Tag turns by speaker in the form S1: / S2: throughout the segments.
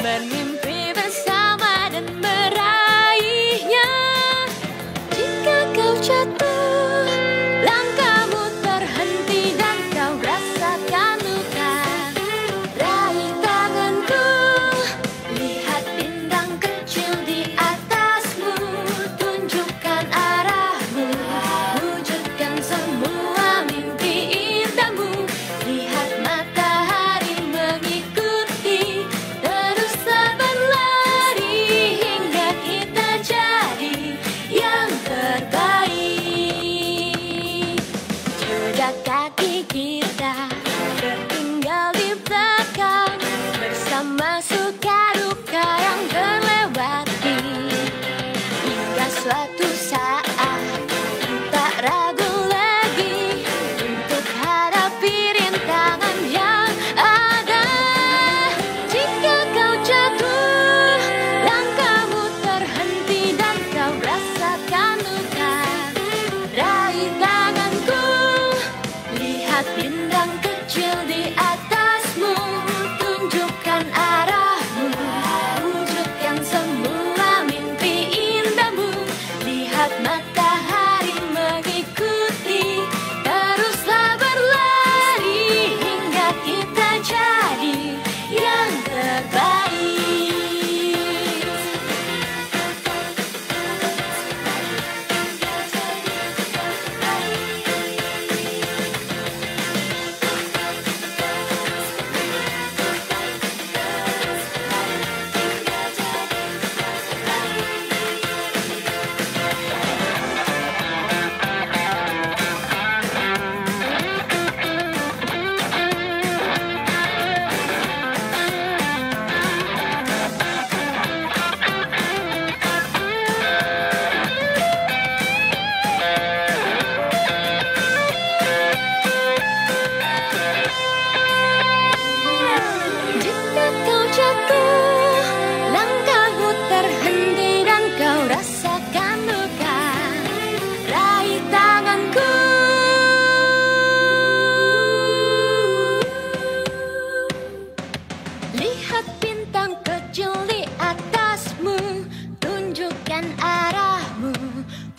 S1: bermimpi bersama dan meraihnya. Jika kau jatuh, langkahmu terhenti dan kau rasakan luka. Raih tanganku, lihat bintang kecil di atasmu, tunjukkan arahmu, wujudkan semua mimpi indahmu. Lihat matahari mengikuti, teruslah berlari hingga kita jadi yang terbaik. Jejak kaki kita tertinggal di belakang, bersama suka duka yang terlewati. Hingga suatu saat tak ragu lagi untuk hadapi rintangan yang ada. Jika kau jatuh, langkahmu terhenti dan kau rasakan luka. Raih tanganku, lihat bintang kecil di atasmu, tunjukkan arahmu, wujudkan semua mimpi indahmu. Lihat matahari mengikuti, teruslah berlari hingga kita jadi yang terbaik. Jika kau jatuh, langkahmu terhenti dan kau rasakan luka. Raih tanganku, lihat bintang kecil di atasmu, tunjukkan arahmu,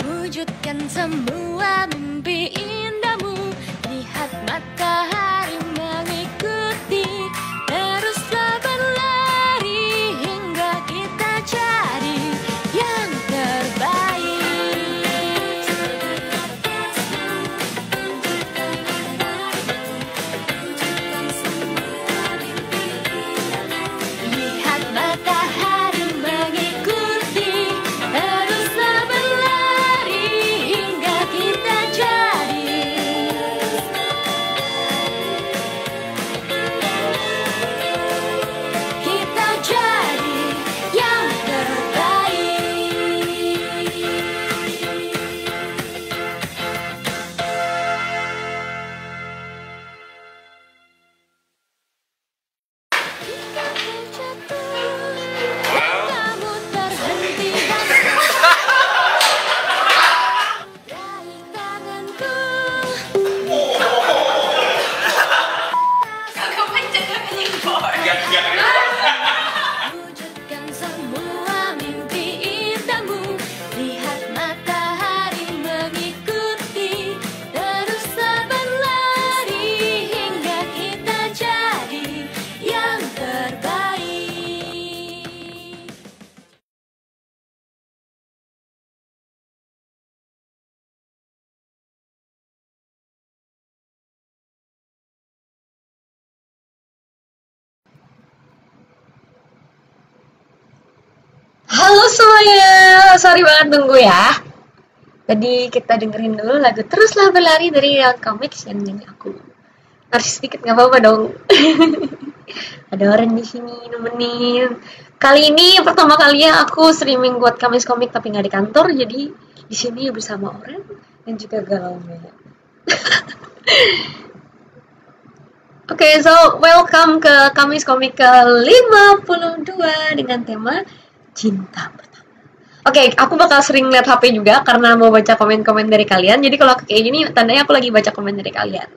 S1: wujudkan semua mimpi indahmu. Lihat matahari mengikuti, teruslah berlari hingga kita jadi yang terbaik. Lihat matahari mengikuti, teruslah berlari hingga kita jadi yang terbaik. Jika kau jatuh, langkahmu terhenti dan raih tanganku. Wujudkan semua mimpi indahmu. Lihat matahari mengikuti, teruslah berlari hingga kita jadi yang terbaik.
S2: Halo semuanya, sorry banget tunggu ya. Tadi kita dengerin dulu lagu Teruslah Berlari dari Riot Comics yang nyanyi aku. Narsis sedikit nggak apa-apa dong. Ada orang di sini nemenin. Kali ini pertama kalinya aku streaming buat Kamis Komik tapi nggak di kantor, jadi di sini bersama Oren dan juga Galaume. Oke, so welcome ke Kamis Komik ke-52 dengan tema cinta pertama. Oke, aku bakal sering lihat HP juga karena mau baca komen-komen dari kalian. Jadi kalau kayak gini tandanya aku lagi baca komen dari kalian.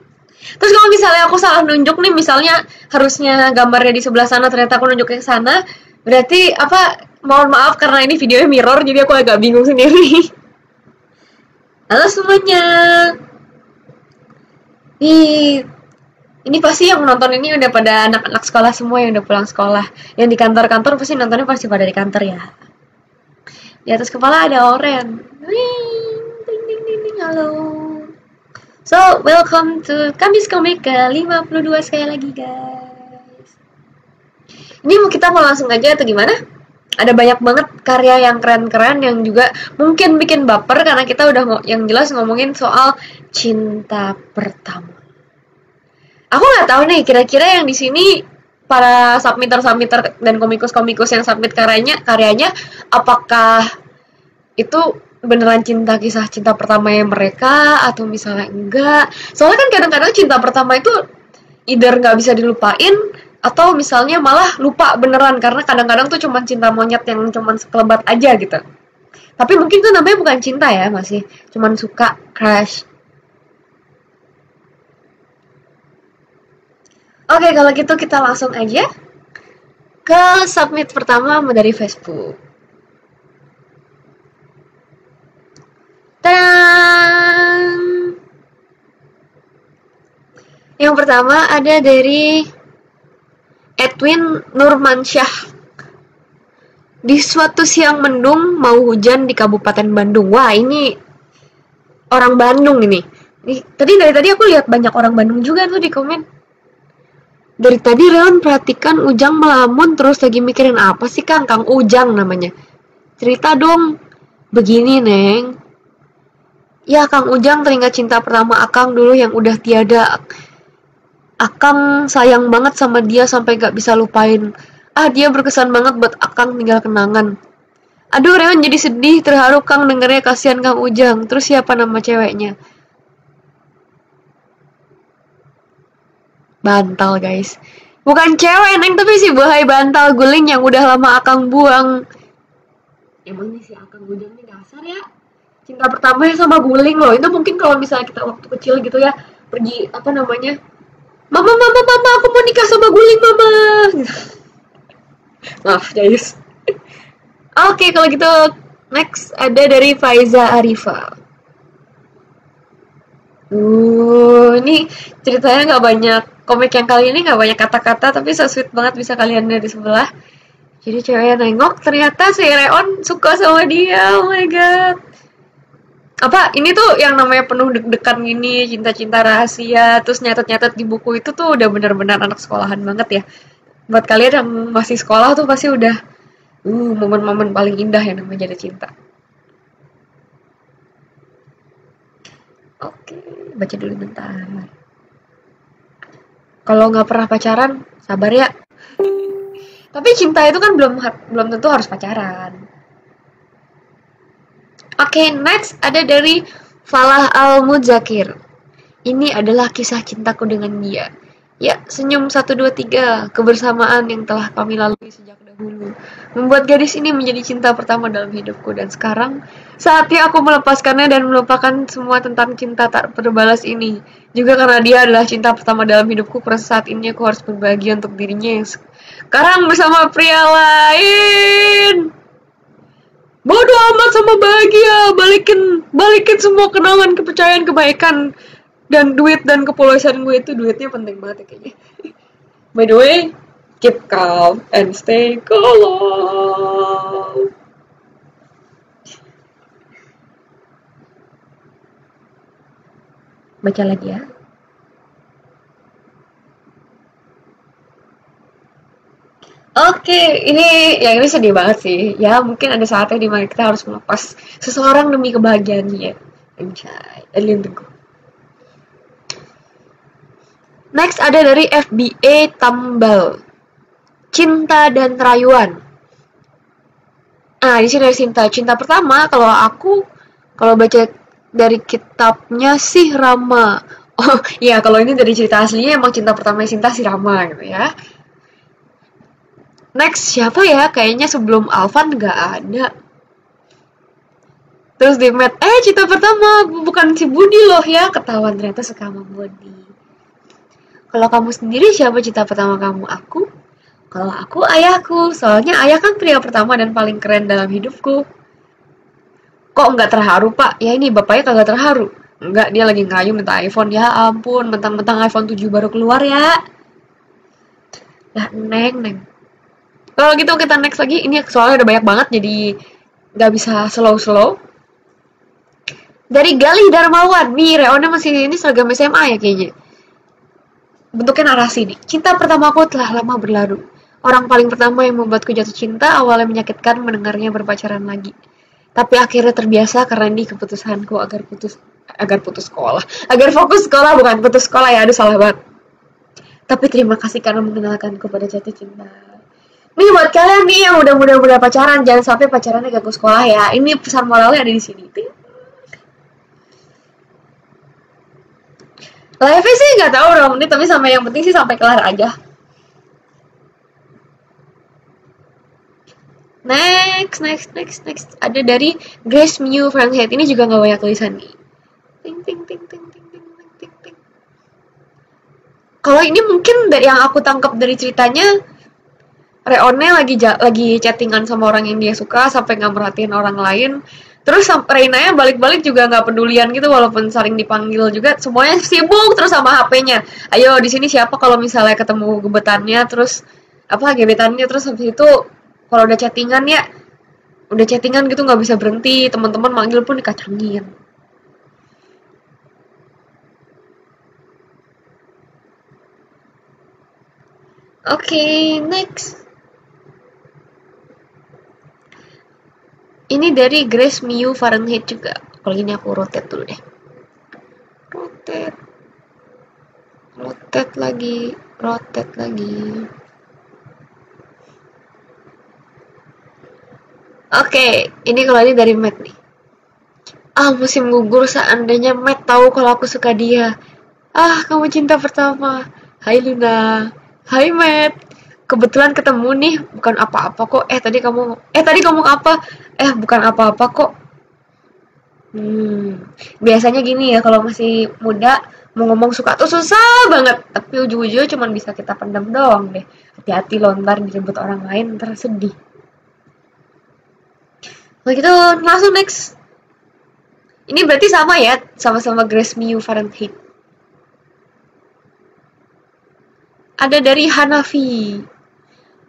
S2: Terus kalau misalnya aku salah nunjuk nih, misalnya harusnya gambarnya di sebelah sana ternyata aku nunjuk ke sana, Berarti apa? Mohon maaf karena ini videonya mirror, jadi aku agak bingung sendiri. Halo semuanya. Ih, ini pasti yang nonton ini udah pada anak-anak sekolah semua yang udah pulang sekolah. Yang di kantor-kantor pasti nontonnya pasti pada di kantor ya. Di atas kepala ada oren. Wih, ding ding ding ding, halo. So, welcome to Kamis Komik ke-52 sekali lagi, guys. Ini kita mau langsung aja atau gimana? Ada banyak banget karya yang keren-keren yang juga mungkin bikin baper karena kita udah yang jelas ngomongin soal cinta pertama. Aku nggak tahu nih, kira-kira yang di sini para submitter dan komikus-komikus yang submit karyanya apakah itu beneran kisah cinta pertamanya mereka atau misalnya enggak? Soalnya kan kadang-kadang cinta pertama itu either nggak bisa dilupain atau misalnya malah lupa beneran karena kadang-kadang tuh cuman cinta monyet yang cuman sekelebat aja gitu. Tapi mungkin itu namanya bukan cinta ya, masih cuman suka, crush. Oke, kalau gitu kita langsung aja ke submit pertama dari Facebook. Tadang! Yang pertama ada dari Edwin Nurmansyah. Di suatu siang mendung mau hujan di Kabupaten Bandung. Wah, ini orang Bandung ini. Dari tadi aku lihat banyak orang Bandung juga tuh di komen. Dari tadi Leon perhatikan Ujang melamun terus lagi mikirin apa sih Kang? Kang Ujang namanya. Cerita dong. Begini, Neng. Ya, Kang Ujang teringat cinta pertama Akang dulu yang udah tiada. Akang sayang banget sama dia sampai gak bisa lupain. Dia berkesan banget buat Akang tinggal kenangan. Aduh, Reon jadi sedih, terharu Kang dengernya, kasihan Kang Ujang. Terus siapa nama ceweknya? Bantal, guys. Bukan cewek, Neng, tapi si Bohai Bantal guling yang udah lama Akang buang. Emang nih si Akang Ujang nih kasar ya? Cinta pertamanya sama guling loh. Itu mungkin kalau misalnya kita waktu kecil gitu ya, pergi, Mama, aku mau nikah sama guling, Mama. Maaf, guys. Oke, kalau gitu next ada dari Faiza Arifa. Ini ceritanya nggak banyak, komik yang kali ini nggak banyak kata-kata, tapi so sweet banget bisa kalian lihat di sebelah. Jadi ceweknya nengok, ternyata si Reon suka sama dia, oh my god. Ini tuh yang namanya penuh deg-degan gini, cinta-cinta rahasia, terus nyatet-nyatet di buku itu tuh udah benar-benar anak sekolahan banget ya. Buat kalian yang masih sekolah tuh pasti udah momen-momen paling indah yang namanya jatuh cinta. Oke, baca dulu bentar. Kalau nggak pernah pacaran, sabar ya. Tapi cinta itu kan belum tentu harus pacaran. Oke, next ada dari Falah Al-Mudzakir. Ini adalah kisah cintaku dengan dia. Ya, senyum 1, 2, 3, kebersamaan yang telah kami lalui sejak dahulu. Membuat gadis ini menjadi cinta pertama dalam hidupku. Dan sekarang, saatnya aku melepaskannya dan melupakan semua tentang cinta tak berbalas ini. Juga karena dia adalah cinta pertama dalam hidupku, karena saat ini aku harus berbahagia untuk dirinya yang sekarang bersama pria lain. Bodoh amat sama bahagia, balikin semua kenangan, kepercayaan, kebaikan, dan duit dan kepuasan gue itu. Duitnya penting banget ya kayaknya. By the way, keep calm and stay calm. Baca lagi ya. Oke, ini sedih banget sih. Ya, mungkin ada saatnya di mana kita harus melepas seseorang demi kebahagiaannya. Anjay, alien teguh. Next ada dari FBA Tambal. Cinta dan Rayuan. Di sini ada cinta pertama. Kalau baca dari kitabnya sih Rama. Oh, iya, kalau ini dari cerita aslinya emang cinta pertama Sinta si Rama gitu ya. Next, siapa ya? Kayaknya sebelum Alvan nggak ada. Terus di Matt, cinta pertama bukan si Budi loh ya. Ketahuan ternyata suka sama Budi. Kalau kamu sendiri siapa cinta pertama kamu? Aku? Kalau aku ayahku, soalnya ayah kan pria pertama dan paling keren dalam hidupku. Kok nggak terharu pak? Ya ini bapaknya kagak terharu. Enggak, dia lagi ngerayu minta iPhone. Ya ampun, mentang-mentang iPhone 7 baru keluar ya. Lah, neng. Kalau gitu kita next lagi. Ini soalnya udah banyak banget, jadi nggak bisa slow-slow. Dari Galih Darmawan. Nih, Reona masih ini seragam SMA ya kayaknya. Bentuknya narasi nih. Cinta pertamaku telah lama berlalu. Orang paling pertama yang membuatku jatuh cinta awalnya menyakitkan mendengarnya berpacaran lagi. Tapi akhirnya terbiasa karena ini keputusanku agar putus sekolah. Agar fokus sekolah bukan putus sekolah ya. Aduh salah banget. Tapi terima kasih karena mengenalkanku pada jatuh cinta. Nih buat kalian nih yang udah muda-muda pacaran, jangan sampai pacarannya ganggu sekolah ya. Ini pesan moralnya ada di sini. Live sih nggak tahu berapa menit, tapi sampai yang penting sih sampai kelar aja. Next. Ada dari Grace Mew Fahrenheit. Ini juga nggak banyak tulisan nih. Ting. Kalau ini mungkin dari yang aku tangkap dari ceritanya, Reone lagi chattingan sama orang yang dia suka sampai nggak merhatiin orang lain. Terus Reina-nya balik-balik juga nggak pedulian gitu walaupun sering dipanggil juga, semuanya sibuk terus sama HP-nya. Ayo di sini siapa kalau misalnya ketemu gebetannya terus gebetannya terus habis itu kalau udah chattingan gitu nggak bisa berhenti, teman-teman manggil pun dikacangin. Oke, next. Ini dari Grace Mew Fahrenheit juga. Kalau ini aku rotate dulu deh. Rotate lagi. Oke, ini kalau ini dari Matt nih. Musim gugur seandainya Matt tahu kalau aku suka dia. Kamu cinta pertama. Hai Luna. Hai Matt. Kebetulan ketemu nih, bukan apa-apa kok. Tadi kamu apa? Bukan apa-apa kok. Biasanya gini ya, kalau masih muda mau ngomong suka tuh susah banget, tapi ujung-ujungnya cuma bisa kita pendam doang deh. Hati-hati loh, ntar direbut orang lain, ntar sedih. Begitu, langsung next. Ini berarti sama ya, sama-sama Grace Mew Fahrenheit. Ada dari Hanafi.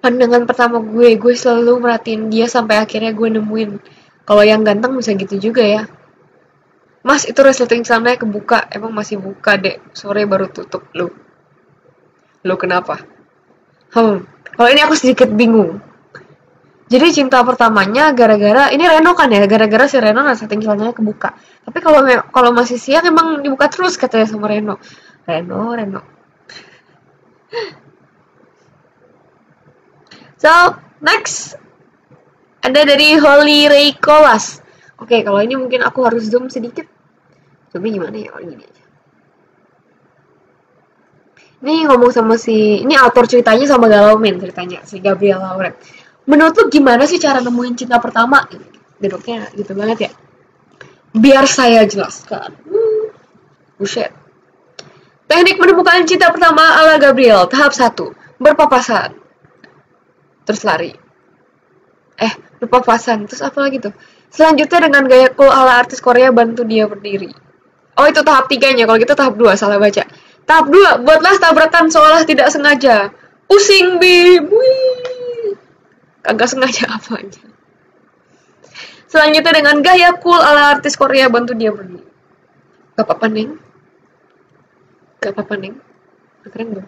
S2: Pandangan pertama gue selalu merhatiin dia sampai akhirnya gue nemuin. Kalau yang ganteng bisa gitu juga ya. Mas, itu resleting celananya kebuka. Emang masih buka, dek. Sore baru tutup. Lu kenapa? Kalau ini aku sedikit bingung. Jadi cinta pertamanya gara-gara, ini Reno kan ya, gara-gara si Reno resleting celananya kebuka. Tapi kalau masih siang emang dibuka terus katanya sama Reno. Reno. So, next. Ada dari Holy Ray Kolas. Oke, kalau ini mungkin aku harus zoom sedikit. Zoomnya gimana ya? Gini aja. Ini ngomong sama ini author ceritanya sama Galaumen ceritanya, si Gabriel Lauren. Menurut lu gimana sih cara nemuin cinta pertama? Duduknya gitu banget ya. Biar saya jelaskan. Buset. Teknik menemukan cinta pertama ala Gabriel. Tahap 1. Berpapasan. Terus lari. Berpapasan. Terus apa lagi tuh? Selanjutnya dengan gaya cool ala artis Korea bantu dia berdiri. Oh, itu tahap 3-nya. Kalau gitu tahap 2, salah baca. Tahap 2, buatlah tabrakan seolah tidak sengaja. Pusing, bim. Wih. Kagak sengaja apanya. Selanjutnya dengan gaya cool ala artis Korea bantu dia berdiri. Gak apa-apa, Neng. Keren dong.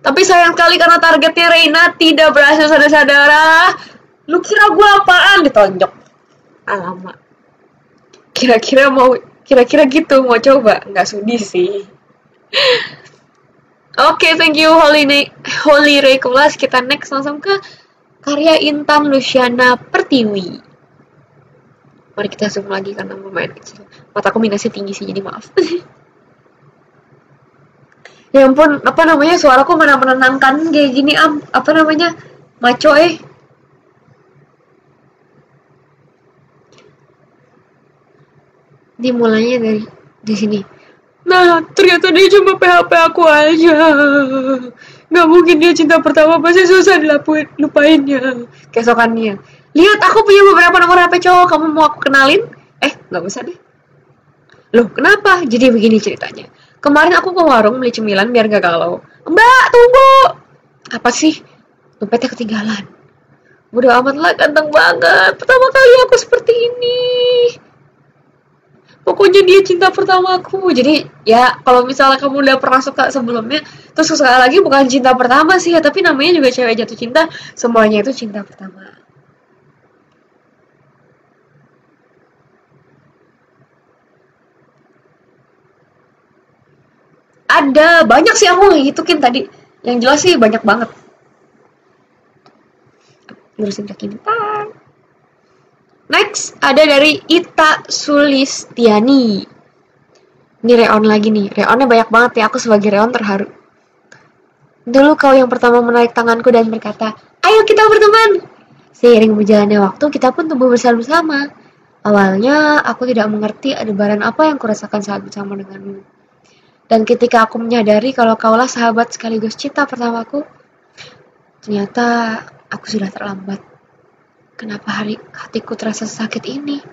S2: Tapi sayang sekali karena targetnya Reina tidak berhasil saudara-saudara. Lu kira gue apaan? Ditonjok. Alamak. Kira-kira gitu mau coba? Nggak sudi sih. Oke, thank you Holy Ray Kelas. Kita next langsung ke karya Intan Luciana Pertiwi. Mari kita zoom lagi karena lumayan kecil. Mataku minusnya tinggi sih, jadi maaf. Ya ampun, suaraku mana menenangkan kayak gini, maco Dimulainya dari sini. Nah, ternyata dia cuma PHP aku aja. Nggak mungkin dia cinta pertama, pasti susah lupainnya. Keesokannya, lihat aku punya beberapa nomor HP cowok, kamu mau aku kenalin? Nggak usah deh. Loh, kenapa? Jadi begini ceritanya. Kemarin aku ke warung beli cemilan biar gak galau. Mbak, tunggu! Apa sih? Dompetnya ketinggalan. Bodoh amat lah, ganteng banget. Pertama kali aku seperti ini. Pokoknya dia cinta pertama aku. Jadi, ya kalau misalnya kamu udah pernah suka sebelumnya, terus suka lagi bukan cinta pertama sih ya, tapi namanya juga cewek jatuh cinta, semuanya itu cinta pertama. Ada banyak sih, aku ngehituin tadi. Yang jelas sih banyak banget. Lurusin kaki bentar. Next, ada dari Ita Sulistiani. Ini reon lagi nih. Reonnya banyak banget ya, aku sebagai reon terharu. Dulu kau yang pertama menarik tanganku dan berkata, ayo kita berteman. Seiring berjalannya waktu, kita pun tumbuh bersama-sama. Awalnya, aku tidak mengerti adebaran apa yang kurasakan saat bersama denganmu. Dan ketika aku menyadari kalau kaulah sahabat sekaligus cinta pertamaku, ternyata aku sudah terlambat. Kenapa hatiku terasa sakit ini?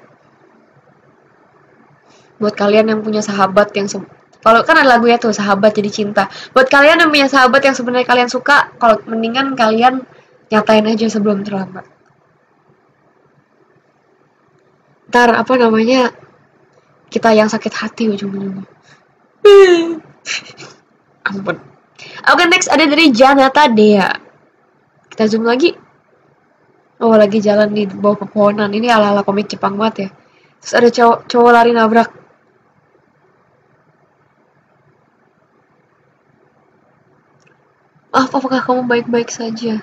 S2: Buat kalian yang punya sahabat yang kalau kan ada lagunya tuh, sahabat jadi cinta. Buat kalian yang punya sahabat yang sebenarnya kalian suka, kalau mendingan kalian nyatain aja sebelum terlambat. Ntar kita yang sakit hati ujung-ujungnya. Ampun. Oke, next ada dari Janata Dea. Kita zoom lagi. Oh, lagi jalan di bawah pepohonan. Ini ala-ala komik Jepang banget ya. Terus ada cowok lari nabrak. Apakah kamu baik-baik saja?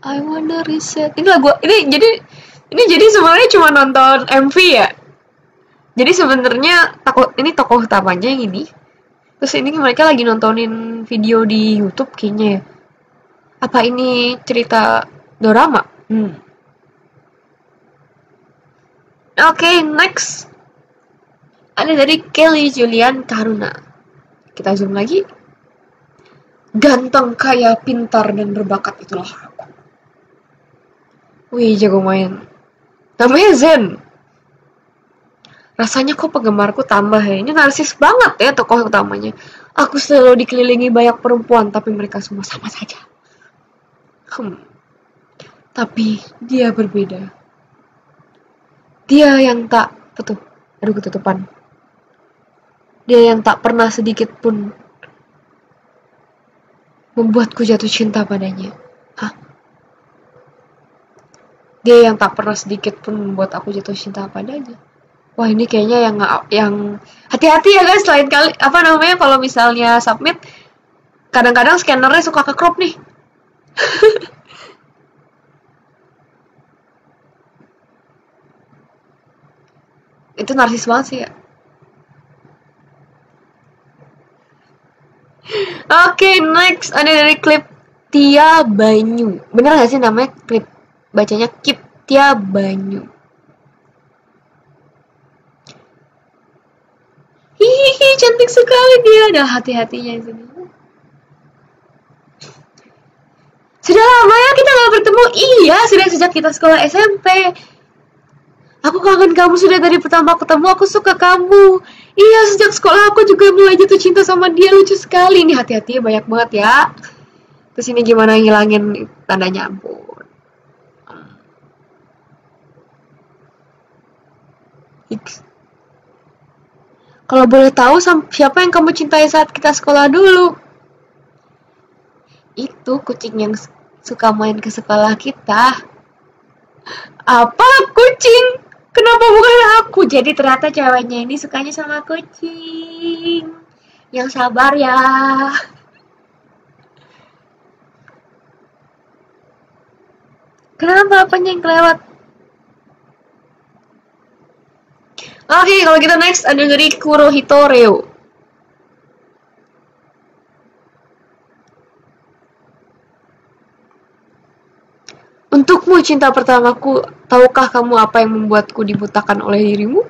S2: I wanna reset. Ini lagu ini jadi sebenarnya cuma nonton MV ya. Jadi sebenarnya ini tokoh utamanya yang ini. Terus ini mereka lagi nontonin video di YouTube kayaknya ya. Apa ini cerita dorama? Oke, next. Ada dari Kelly Julian Karuna. Kita zoom lagi. Ganteng, kaya, pintar, dan berbakat itulah aku. Wih, jago main. Namanya Zen. Rasanya kok penggemarku tambah ya. Ini narsis banget ya tokoh utamanya. Aku selalu dikelilingi banyak perempuan, tapi mereka semua sama saja. Tapi dia berbeda. Dia yang tak... Aduh, ketutupan. Dia yang tak pernah sedikit pun membuatku jatuh cinta padanya. Dia yang tak pernah sedikit pun membuat aku jatuh cinta padanya. Wah, ini kayaknya yang hati-hati ya guys, lain kali kalau misalnya submit kadang-kadang scannernya suka ke crop nih. Itu narsis banget sih ya. Oke, next ada dari klip Tia Banyu. Bener gak sih namanya klip? Bacanya Kip Tia Banyu. Hihihi, cantik sekali dia. Ada hati-hatinya di sini. Sudah lama ya kita gak bertemu. Iya, sudah sejak kita sekolah SMP. Aku kangen kamu sudah dari pertama ketemu, aku suka kamu. Iya, sejak sekolah aku juga mulai jatuh cinta sama dia, lucu sekali. Nih hati-hati banyak banget ya. Terus ini gimana ngilangin tandanya, ampun. Kalau boleh tahu siapa yang kamu cintai saat kita sekolah dulu? Itu kucing yang suka main ke sekolah kita. Apa kucing? Kenapa bukan aku? Jadi ternyata ceweknya ini sukanya sama kucing. Yang sabar ya. Kenapa apanya yang kelewat? Oke, kalau kita next ada dari Kurohito Reo. Untukmu cinta pertamaku, tahukah kamu apa yang membuatku dibutakan oleh dirimu?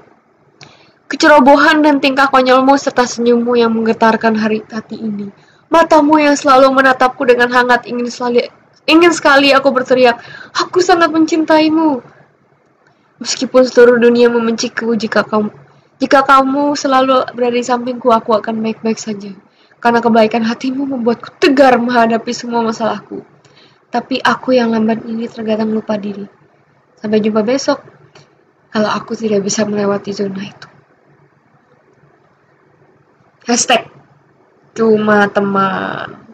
S2: Kecerobohan dan tingkah konyolmu serta senyummu yang menggetarkan hati ini. Matamu yang selalu menatapku dengan hangat ingin sekali aku berteriak, aku sangat mencintaimu. Meskipun seluruh dunia membenciku, jika kamu selalu berada di sampingku, aku akan baik-baik saja. Karena kebaikan hatimu membuatku tegar menghadapi semua masalahku. Tapi aku yang lambat ini terkadang lupa diri. Sampai jumpa besok, kalau aku tidak bisa melewati zona itu. Hashtag cuma teman.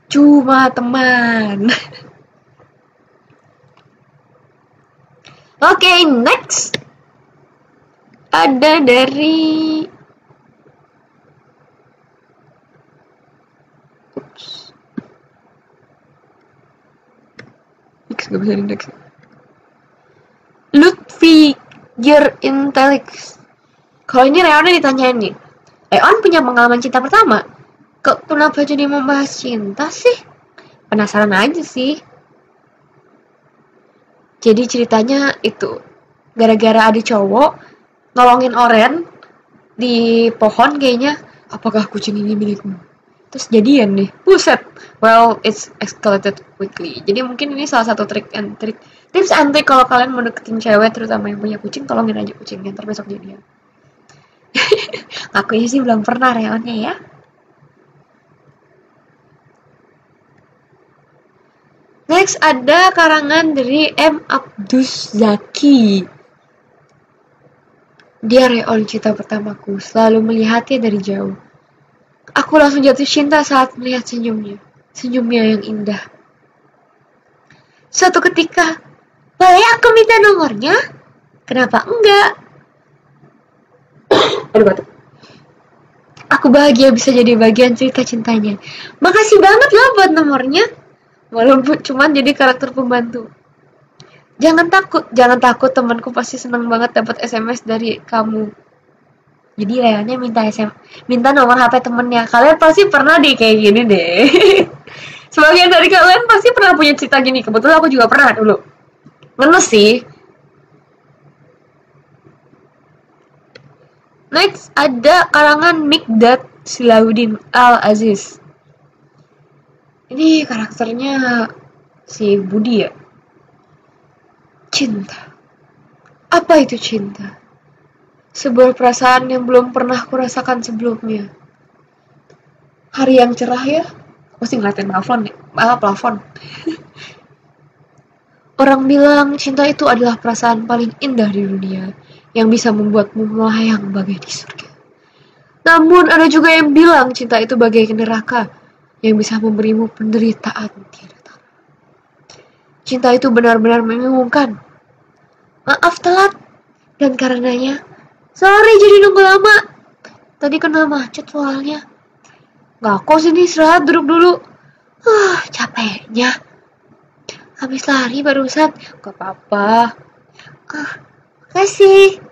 S2: Cuma teman. Oke, next. Ada dari Gak bisa index. Lutfi Gear Intelix. Kalau ini Reonnya ditanyain nih. Reon punya pengalaman cinta pertama. Kenapa jadi membahas cinta sih? Penasaran aja sih. Jadi ceritanya itu gara-gara ada cowok nolongin Oren di pohon kayaknya. Apakah kucing ini milikmu? Terus jadian nih. Buset. Well, it's escalated quickly. Jadi mungkin ini salah satu tips and trick kalau kalian mau deketin cewek, terutama yang punya kucing, tolongin aja kucingnya, ntar besok jadian. Akunya sih belum pernah Reonnya ya. Next ada karangan dari M. Abdus Zaki. Dia Reon cinta pertamaku, selalu melihatnya dari jauh. Aku langsung jatuh cinta saat melihat senyumnya yang indah. Suatu ketika, boleh aku minta nomornya? Kenapa enggak? Aduh batuk. Aku bahagia bisa jadi bagian cerita cintanya. Makasih banget loh buat nomornya. Walaupun cuma jadi karakter pembantu. Jangan takut temanku pasti senang banget dapat SMS dari kamu. Jadi Reonnya minta nomor HP temennya. Kalian pasti pernah deh kayak gini deh. Sebagian dari kalian pasti pernah punya cerita gini. Kebetulan aku juga pernah dulu. Ngenes sih. Next ada karangan Mikdad Silauddin Al-Aziz. Ini karakternya si Budi ya. Cinta. Apa itu cinta? Sebuah perasaan yang belum pernah kurasakan sebelumnya. Hari yang cerah ya. Aku sih ngeliatin plafon. Orang bilang cinta itu adalah perasaan paling indah di dunia, yang bisa membuatmu melayang bagai di surga. Namun ada juga yang bilang cinta itu bagai neraka, yang bisa memberimu penderitaan tiada tara. Cinta itu benar-benar membingungkan. Maaf telat, dan karenanya sorry jadi nunggu lama. Tadi kena macet soalnya. Gak kok sini istirahat duduk dulu. Capeknya. Habis lari barusan. Gak apa-apa. Makasih.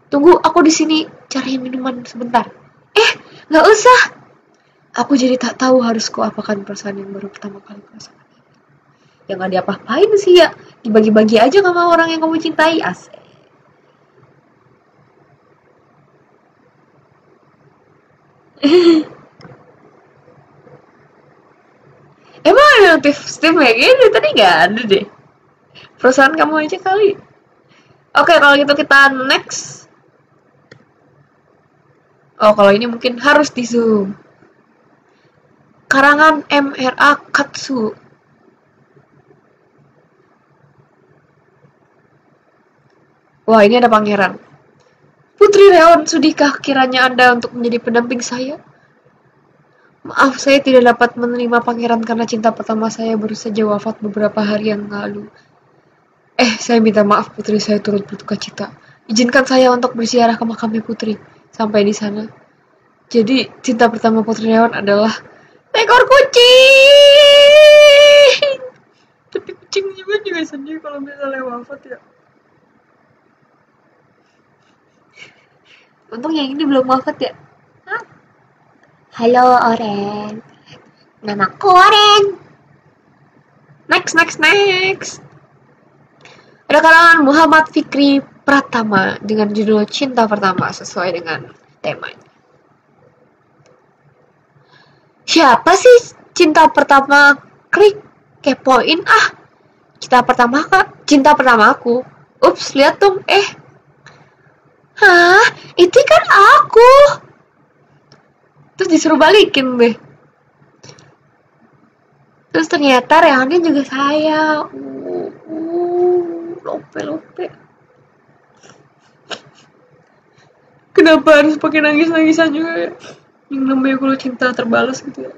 S2: Tunggu aku di sini cariin minuman sebentar. Gak usah. Aku jadi tak tahu harus kuapakan perasaan yang baru pertama kali kurasakan. Ya gak diapa-apain sih ya. Dibagi-bagi aja sama orang yang kamu cintai. Asik. Emang ada notif Steam kayak gini? Tadi gak ada deh. Perusahaan kamu aja kali. Oke, kalau gitu kita next. Oh, kalau ini mungkin harus di zoom. Karangan MRA Katsu. Wah, ini ada pangeran. Putri Reon, sudihkah kiranya Anda untuk menjadi pendamping saya? Maaf, saya tidak dapat menerima pangeran karena cinta pertama saya baru saja wafat beberapa hari yang lalu. Saya minta maaf putri, saya turut berduka cita. Izinkan saya untuk berziarah ke makamnya putri. Sampai di sana. Jadi, cinta pertama Putri Reon adalah ekor kucing. Tapi kucing juga sedih kalau misalnya wafat ya. Untung yang ini belum wafat ya. Halo Oren. Namaku Oren. Next. Ada karangan Muhammad Fikri Pratama dengan judul Cinta Pertama sesuai dengan temanya. Siapa sih cinta pertama klik kepoin ah. Cinta pertama aku. Ups, lihat dong. Hah, itu kan aku. Terus disuruh balikin deh. Terus ternyata Rehannya juga saya. Lope. Kenapa harus pakai nangis-nangisan juga ya? Yang namanya kalau cinta terbalas gitu ya.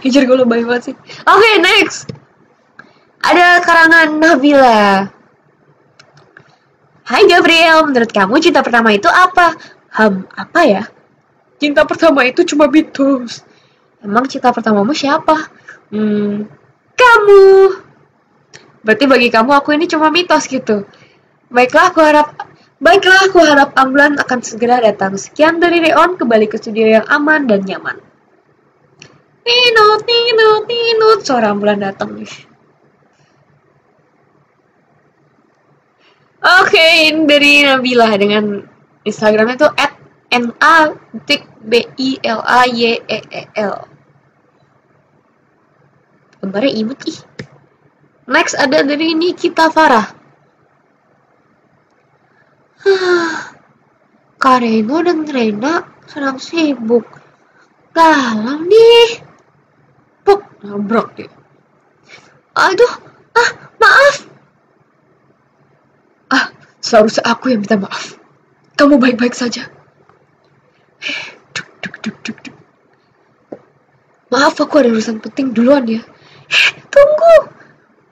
S2: Hijir gue lebay banget sih. Oke, next. Ada karangan Nabila. Hai Gabriel, menurut kamu cinta pertama itu apa? Apa ya? Cinta pertama itu cuma mitos. Emang cinta pertamamu siapa? Kamu. Berarti bagi kamu aku ini cuma mitos gitu. Baiklah, aku harap ambulan akan segera datang. Sekian dari Reon, kembali ke studio yang aman dan nyaman. Ninut, suara ambulan datang nih. Oke, ini dari Nabila dengan Instagramnya tuh @na_bilayeel. Gambarnya imut ih. Next ada dari Nikita Farah. Kak Reno dan Rena sedang sibuk. Galang nih. Puk, nabrak deh. Aduh, maaf. Seharusnya aku yang minta maaf. Kamu baik-baik saja. Duk. Maaf, aku ada urusan penting duluan ya. Tunggu.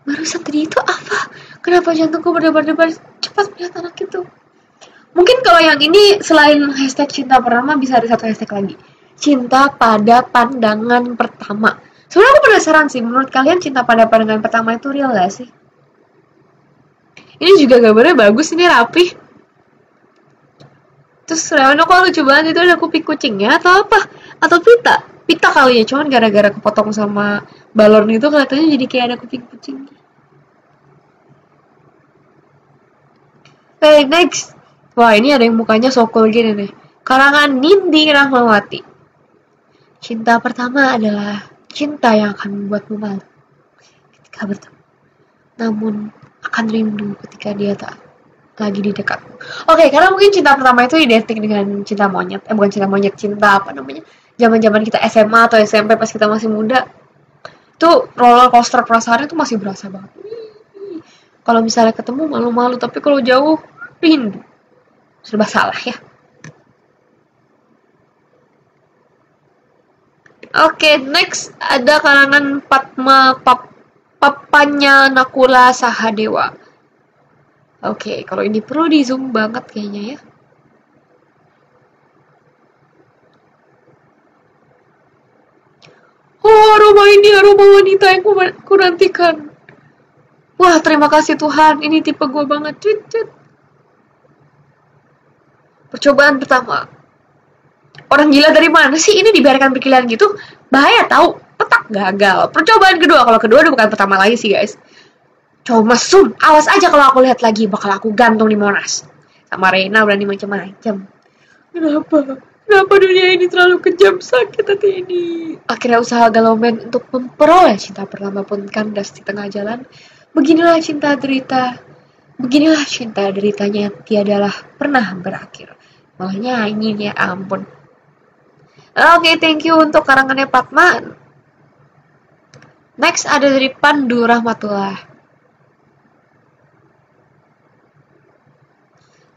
S2: Barusan tadi itu apa? Kenapa jantungku berdebar-debar cepat melihat anak itu? Mungkin kalau yang ini selain hashtag cinta pertama bisa ada satu hashtag lagi. Cinta pada pandangan pertama. Sebenarnya aku penasaran sih, menurut kalian cinta pada pandangan pertama itu real gak sih? Ini juga gambarnya bagus, ini rapi. Terus Leon kok lucu banget, itu ada kuping kucingnya atau apa? Atau pita? Pita kali ya, cuman gara-gara kepotong sama balon itu kelihatannya jadi kayak ada kuping kucing. Next. Wah, ini ada yang mukanya sokol gini nih. Karangan Nindi Rahmawati. Cinta pertama adalah cinta yang akan membuatmu malu ketika bertemu. Namun akan rindu ketika dia tak lagi di dekatmu. Oke, karena mungkin cinta pertama itu identik dengan cinta monyet. Bukan cinta monyet, cinta apa namanya? Zaman-zaman kita SMA atau SMP pas kita masih muda. Tuh roller coaster perasaannya tuh masih berasa banget. Kalau misalnya ketemu malu-malu, tapi kalau jauh rindu. Serba salah ya. Oke, next ada karangan Papanya Nakula Sahadewa. Oke, kalau ini perlu di zoom banget kayaknya ya. Oh, aroma wanita yang ku nantikan. Wah, terima kasih Tuhan, ini tipe gue banget. Percobaan pertama. Orang gila dari mana sih? Ini dibiarkan berkeliaran gitu? Bahaya tahu. Petak, gagal. Percobaan kedua. Kalau kedua udah bukan pertama lagi sih guys. Coba zoom. Awas aja kalau aku lihat lagi. Bakal aku gantung di Monas. Sama Reina berani macam-macam. Kenapa dunia ini terlalu kejam, sakit hati ini. Akhirnya usaha Galomen untuk memperoleh cinta pertama pun kandas di tengah jalan. Beginilah cinta deritanya tiadalah pernah berakhir. Malah nyanyi ya ampun. Oke, thank you untuk karangannya Patman. Next ada dari Pandu Rahmatullah.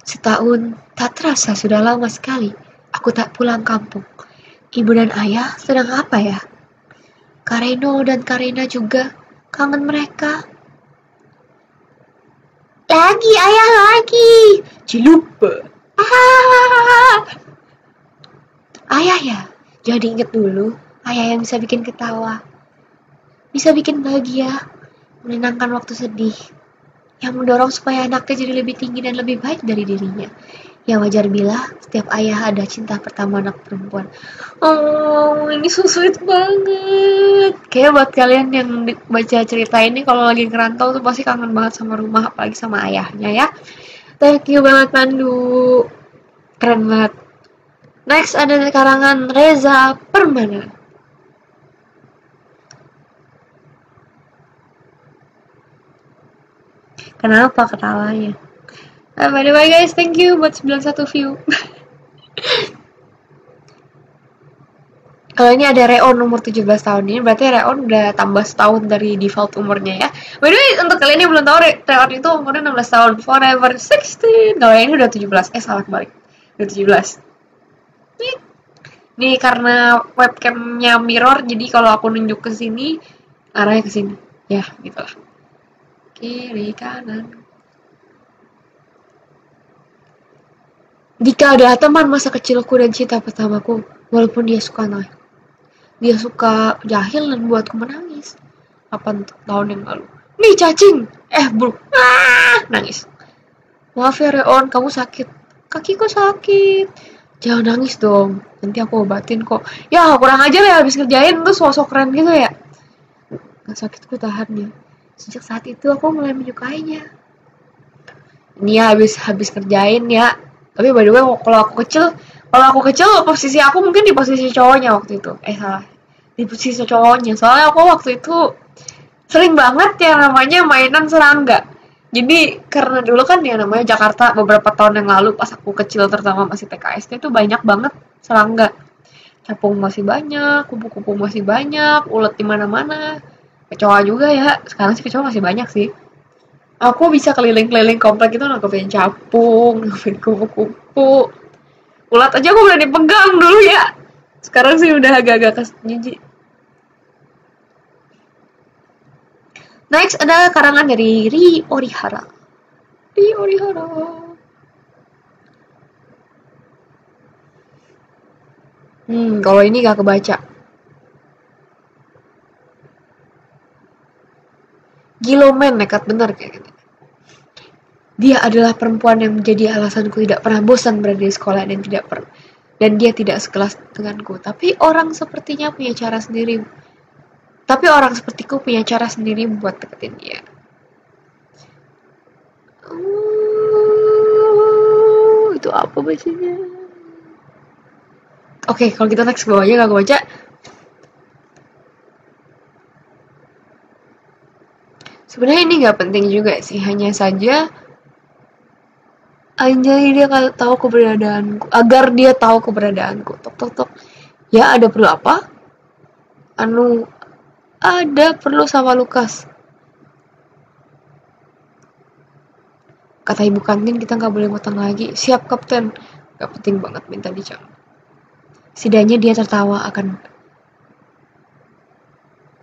S2: Setahun tak terasa sudah lama sekali aku tak pulang kampung. Ibu dan ayah sedang apa ya? Kareno dan Karina juga kangen mereka. Lagi ayah lagi. Cilupa. Ayah ya. Jadi inget dulu ayah yang bisa bikin ketawa. Bisa bikin bahagia, menenangkan waktu sedih, yang mendorong supaya anaknya jadi lebih tinggi dan lebih baik dari dirinya. Ya wajar bila setiap ayah ada cinta pertama anak perempuan. Oh, ini so sweet banget. Kayak buat kalian yang baca cerita ini kalau lagi ngerantau tuh pasti kangen banget sama rumah, apalagi sama ayahnya ya. Thank you banget Pandu. Keren banget. Next ada karangan Reza Permana. Kenapa ketawanya? By the way guys, thank you buat 91 view. Kalau ini ada Reon umur 17 tahun ini, berarti Reon udah tambah setahun dari default umurnya ya. By the way, untuk kalian yang belum tahu, Reon itu umurnya 16 tahun. Forever 16. Kalau yang ini udah 17. Salah kebalik. Udah 17. Nih karena webcamnya mirror, jadi kalau aku nunjuk ke sini, arahnya ke sini. Ya, gitulah. Kiri, kanan. Jika ada teman masa kecilku dan cinta pertamaku, walaupun dia suka naik. Dia suka jahil dan buatku menangis. 8 tahun yang lalu. Nih cacing! Bro. Nangis. Maaf ya Reon, kamu sakit. Kakiku sakit. Jangan nangis dong. Nanti aku obatin kok. Ya kurang aja ya habis kerjain tuh sosok keren gitu ya. Gak sakitku tahan ya. Sejak saat itu aku mulai menyukainya. Ini ya habis kerjain ya. Tapi by the way kalau aku kecil posisi aku mungkin di posisi cowoknya waktu itu. Salah. Di posisi cowoknya. Soalnya aku waktu itu sering banget yang namanya mainan serangga. Jadi karena dulu kan ya namanya Jakarta beberapa tahun yang lalu pas aku kecil terutama masih TK SD tuh banyak banget serangga. Capung masih banyak, kupu-kupu masih banyak, ulet di mana-mana. Kecoa juga ya. Sekarang sih kecoa masih banyak sih. Aku bisa keliling-keliling komplek itu nangkepin capung, nangkepin kupu-kupu. Ulat aja aku berani pegang dulu ya. Sekarang sih udah agak-agak jijik. Next ada karangan dari Ri Orihara. Kalau ini gak kebaca. Gilomen nekat bener kayak gitu. Dia adalah perempuan yang menjadi alasanku tidak pernah bosan berada di sekolah dan dia tidak sekelas denganku. Tapi orang sepertiku punya cara sendiri buat deketin dia. Itu apa bacanya? Oke, kalau kita next ke bawahnya gak baca. Sebenarnya ini gak penting juga sih, hanya saja anjay dia tahu keberadaanku, agar dia tahu keberadaanku. Tok. Ya ada perlu apa? Ada perlu sama Lukas. Kata ibu kantin kita gak boleh ngutang lagi. Siap kapten. Gak penting banget minta dicang. Setidaknya dia tertawa akan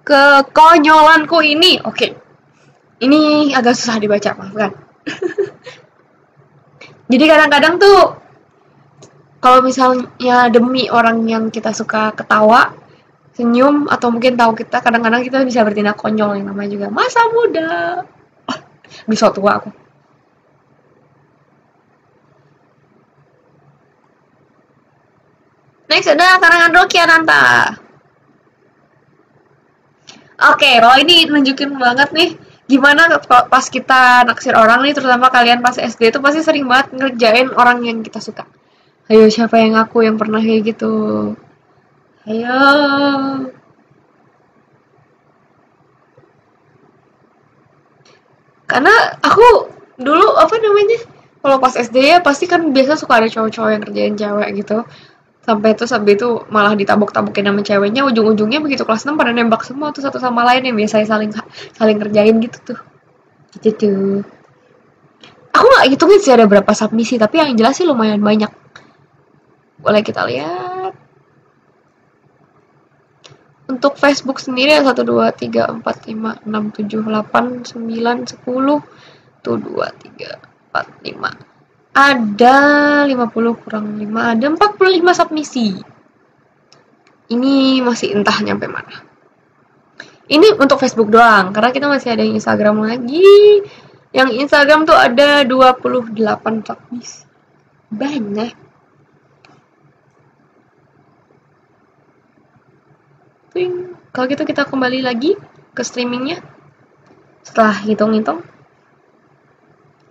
S2: kekonyolanku ini. Oke. Ini agak susah dibaca, maafkan. Jadi kadang-kadang tuh kalau misalnya demi orang yang kita suka ketawa, senyum, atau mungkin tahu kita, kadang-kadang kita bisa bertindak konyol yang namanya juga masa muda. Bisa tua aku. Next ada karangan Rocky Ananta. Oke, kalau ini nunjukin banget nih gimana pas kita naksir orang nih, terutama kalian pas SD itu pasti sering banget ngerjain orang yang kita suka. Ayo siapa yang aku yang pernah kayak gitu? Ayo. Karena aku dulu kalau pas SD ya pasti kan biasa suka ada cowok-cowok yang kerjain cewek gitu. Sampai itu malah ditabok-tabokin sama ceweknya, ujung-ujungnya begitu kelas 6 pada nembak semua tuh satu sama lain yang biasanya saling kerjain gitu tuh. Gitu tuh. Aku nggak hitungin sih ada berapa submisi, tapi yang jelas sih lumayan banyak. Boleh kita lihat. Untuk Facebook sendiri ada 1, 2, 3, 4, 5, 6, 7, 8, 9, 10. Tuh 2, 3, 4, 5. Ada 50 kurang 5, ada 45 submisi. Ini masih entah nyampe mana. Ini untuk Facebook doang, karena kita masih ada yang Instagram lagi. Yang Instagram tuh ada 28 submisi. Banyak. Kalau gitu kita kembali lagi ke streamingnya. Setelah hitung-hitung.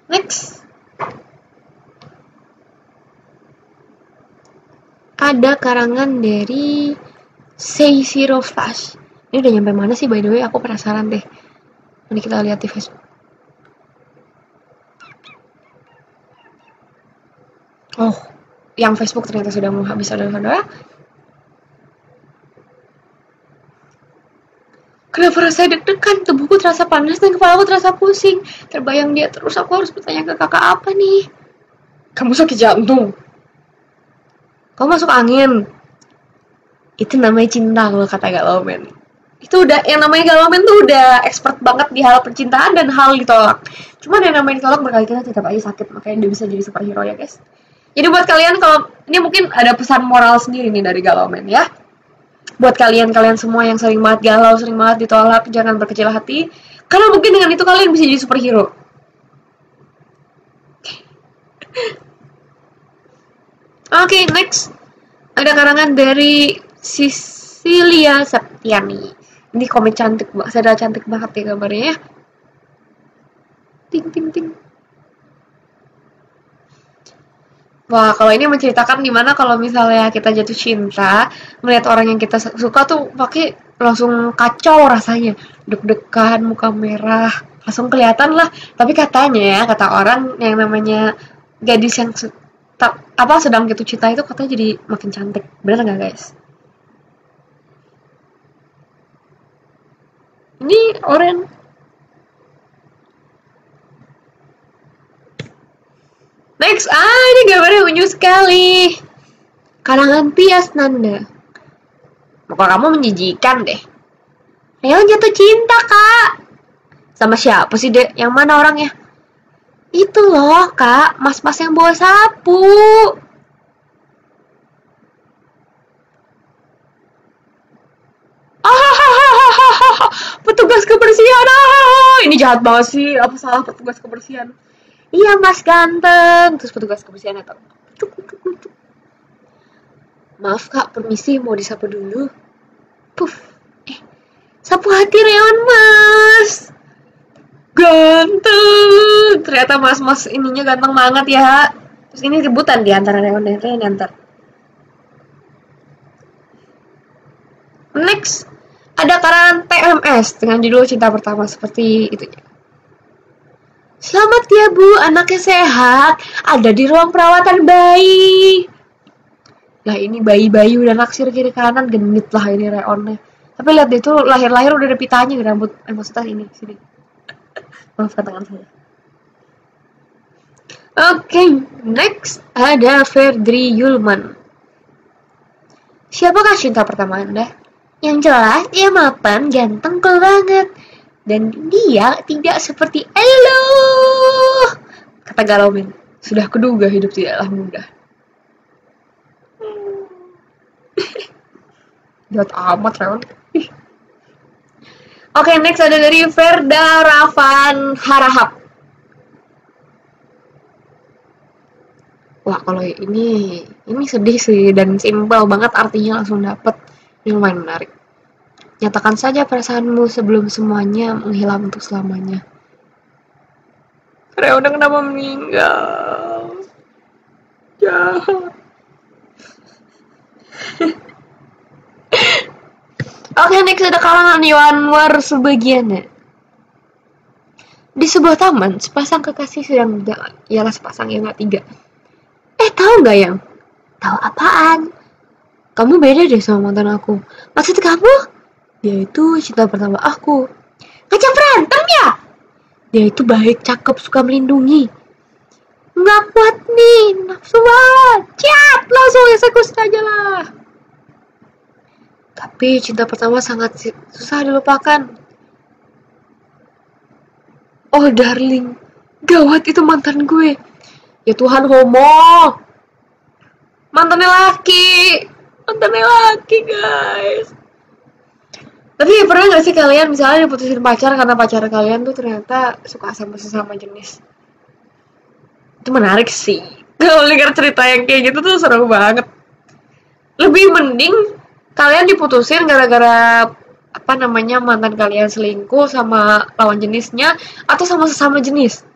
S2: Next. Ada karangan dari Say Zero Flash. Ini udah nyampe mana sih by the way? Aku penasaran deh. Ini kita lihat di Facebook. Oh, yang Facebook ternyata sudah mau habis, saudara-saudara. Kenapa rasanya deg-degan, tubuhku terasa panas dan kepalaku terasa pusing. Terbayang dia terus, aku harus bertanya ke kakak apa nih? Kamu sakit jantung. Kamu masuk angin. Itu namanya cinta kalau kata Galomen. Itu udah, yang namanya Galomen tuh udah expert banget di hal percintaan dan hal ditolak. Cuma yang namanya ditolak berkali-kali tetap aja sakit, makanya dia bisa jadi superhero ya guys. Jadi buat kalian, kalau ini mungkin ada pesan moral sendiri nih dari Galomen ya. Buat kalian semua yang sering banget galau, sering banget ditolak, jangan berkecil hati. Karena mungkin dengan itu kalian bisa jadi superhero. Oke, next. Ada karangan dari Sisilia Septiani. Ini komik cantik banget, saya cantik banget ya gambarnya ya. Ting ting ting. Wah, kalau ini menceritakan dimana kalau misalnya kita jatuh cinta, melihat orang yang kita suka tuh pakai langsung kacau rasanya, deg-degan, muka merah, langsung kelihatan lah. Tapi katanya ya, kata orang yang namanya gadis yang sedang jatuh cinta itu katanya jadi makin cantik. Bener nggak guys? Ini oren. Next, ini gambarnya unyu sekali. Karangan Tias Nanda. Muka kamu menjijikan deh. Leon jatuh cinta, Kak. Sama siapa sih, Dek? Yang mana orangnya? Itu loh, Kak. Mas-mas yang bawa sapu. Petugas kebersihan. Ini jahat banget sih. Apa salah petugas kebersihan? Iya mas ganteng. Terus petugas kebersihan datang. Maaf kak, permisi mau disapu dulu. Puff. Sapu hati Reon mas. Ganteng. Ternyata mas-mas ininya ganteng banget ya. Terus ini rebutan di antara Reon dan Reon antar. Next, ada karangan TMS dengan judul Cinta Pertama seperti itu. Selamat ya Bu, anaknya sehat. Ada di ruang perawatan bayi. Lah ini bayi-bayi udah naksir kiri kanan, genit lah ini Reonnya. Tapi lihat dia tuh lahir-lahir udah ada pitanya di rambut. Maksudnya ini sini. Maafkan tangan saya. Oke, next ada Ferdri Yulman. Siapakah cinta pertama Anda? Yang jelas dia mapan, ganteng, cool banget. Dan dia tidak seperti elo. Kata Galomen, sudah kuduga hidup tidaklah mudah. Jahat amat, Reon. Oke, next ada dari Verda Ravan Harahap. Wah, kalau ini sedih sih dan simpel banget artinya langsung dapet. Ini lumayan menarik. Nyatakan saja perasaanmu sebelum semuanya menghilang untuk selamanya. Reona kenapa meninggal? Jahat. Oke, next ada kalangan Yohanwar sebagiannya. Di sebuah taman, sepasang kekasih sedang berjalan. Ialah sepasang yang tiga. Tahu nggak yang? Tahu apaan? Kamu beda deh sama mantan aku. Maksud kamu? Dia itu cinta pertama aku. Ngajak berantem ya? Dia itu baik, cakep, suka melindungi. Nggak kuat nih, nafsu banget. Ciat, langsung eksekusi aja lah. Tapi cinta pertama sangat susah dilupakan. Oh darling, gawat itu mantan gue. Ya Tuhan, homo. Mantannya laki guys. Tapi pernah gak sih kalian misalnya diputusin pacar karena pacar kalian tuh ternyata suka sama sesama jenis? Itu menarik sih. Kalau dengar cerita yang kayak gitu tuh seru banget. Lebih mending kalian diputusin gara-gara mantan kalian selingkuh sama lawan jenisnya atau sama sesama jenis.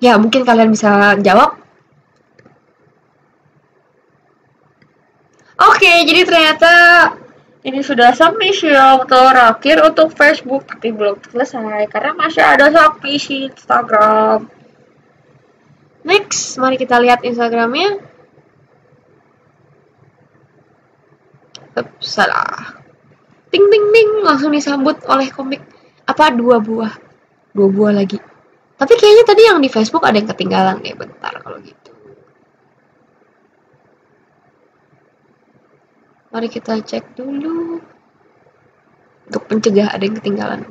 S2: Ya mungkin kalian bisa jawab. Oke, jadi ternyata ini sudah submission terakhir untuk Facebook, tapi belum selesai karena masih ada submission Instagram. Next, mari kita lihat Instagramnya. Salah. Ting ting ting, langsung disambut oleh komik. Apa dua buah lagi. Tapi kayaknya tadi yang di Facebook ada yang ketinggalan deh. Bentar kalau gitu. Mari kita cek dulu untuk mencegah ada yang ketinggalan.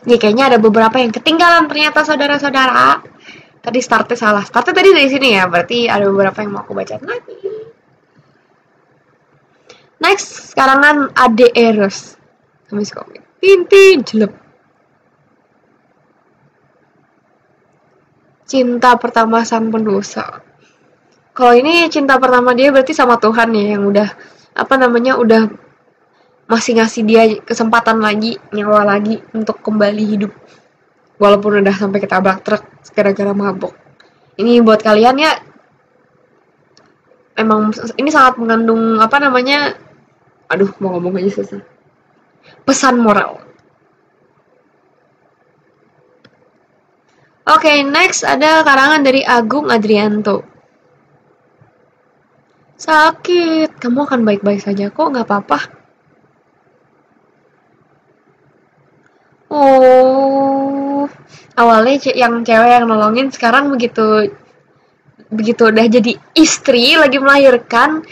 S2: Nih kayaknya ada beberapa yang ketinggalan ternyata saudara-saudara. Tadi startnya salah. Startnya tadi dari sini ya, berarti ada beberapa yang mau aku baca lagi. Next, karangan Ade Eros. Kamis komik. Tintin jelek. Cinta pertama sang pendosa. Kalau ini cinta pertama dia berarti sama Tuhan ya, yang udah apa namanya udah masih ngasih dia kesempatan lagi, nyawa lagi untuk kembali hidup. Walaupun udah sampai ketabrak truk gara-gara mabok. Ini buat kalian ya, emang ini sangat mengandung apa namanya, aduh mau ngomong aja susah. Pesan moral. Oke, next ada karangan dari Agung Adrianto. Sakit, kamu akan baik-baik saja kok, nggak apa-apa. Oh, awalnya yang cewek yang nolongin, sekarang begitu begitu udah jadi istri lagi melahirkan,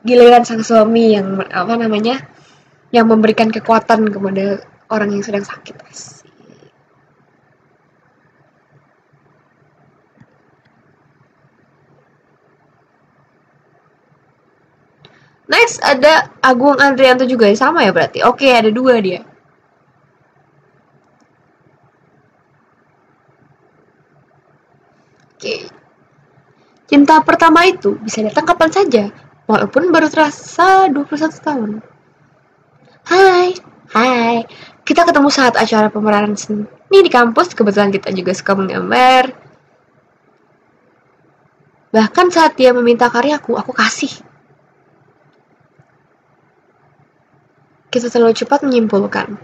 S2: giliran sang suami yang apa namanya, yang memberikan kekuatan kepada orang yang sedang sakit. Next ada Agung Andrianto juga, sama ya berarti. Oke, ada dua dia. Oke. Cinta pertama itu bisa datang kapan saja, walaupun baru terasa 21 tahun. Hai, hai. Kita ketemu saat acara pemeranan seni di kampus, kebetulan kita juga suka menggambar. Bahkan saat dia meminta karyaku, aku kasih. Kita terlalu cepat menyimpulkan.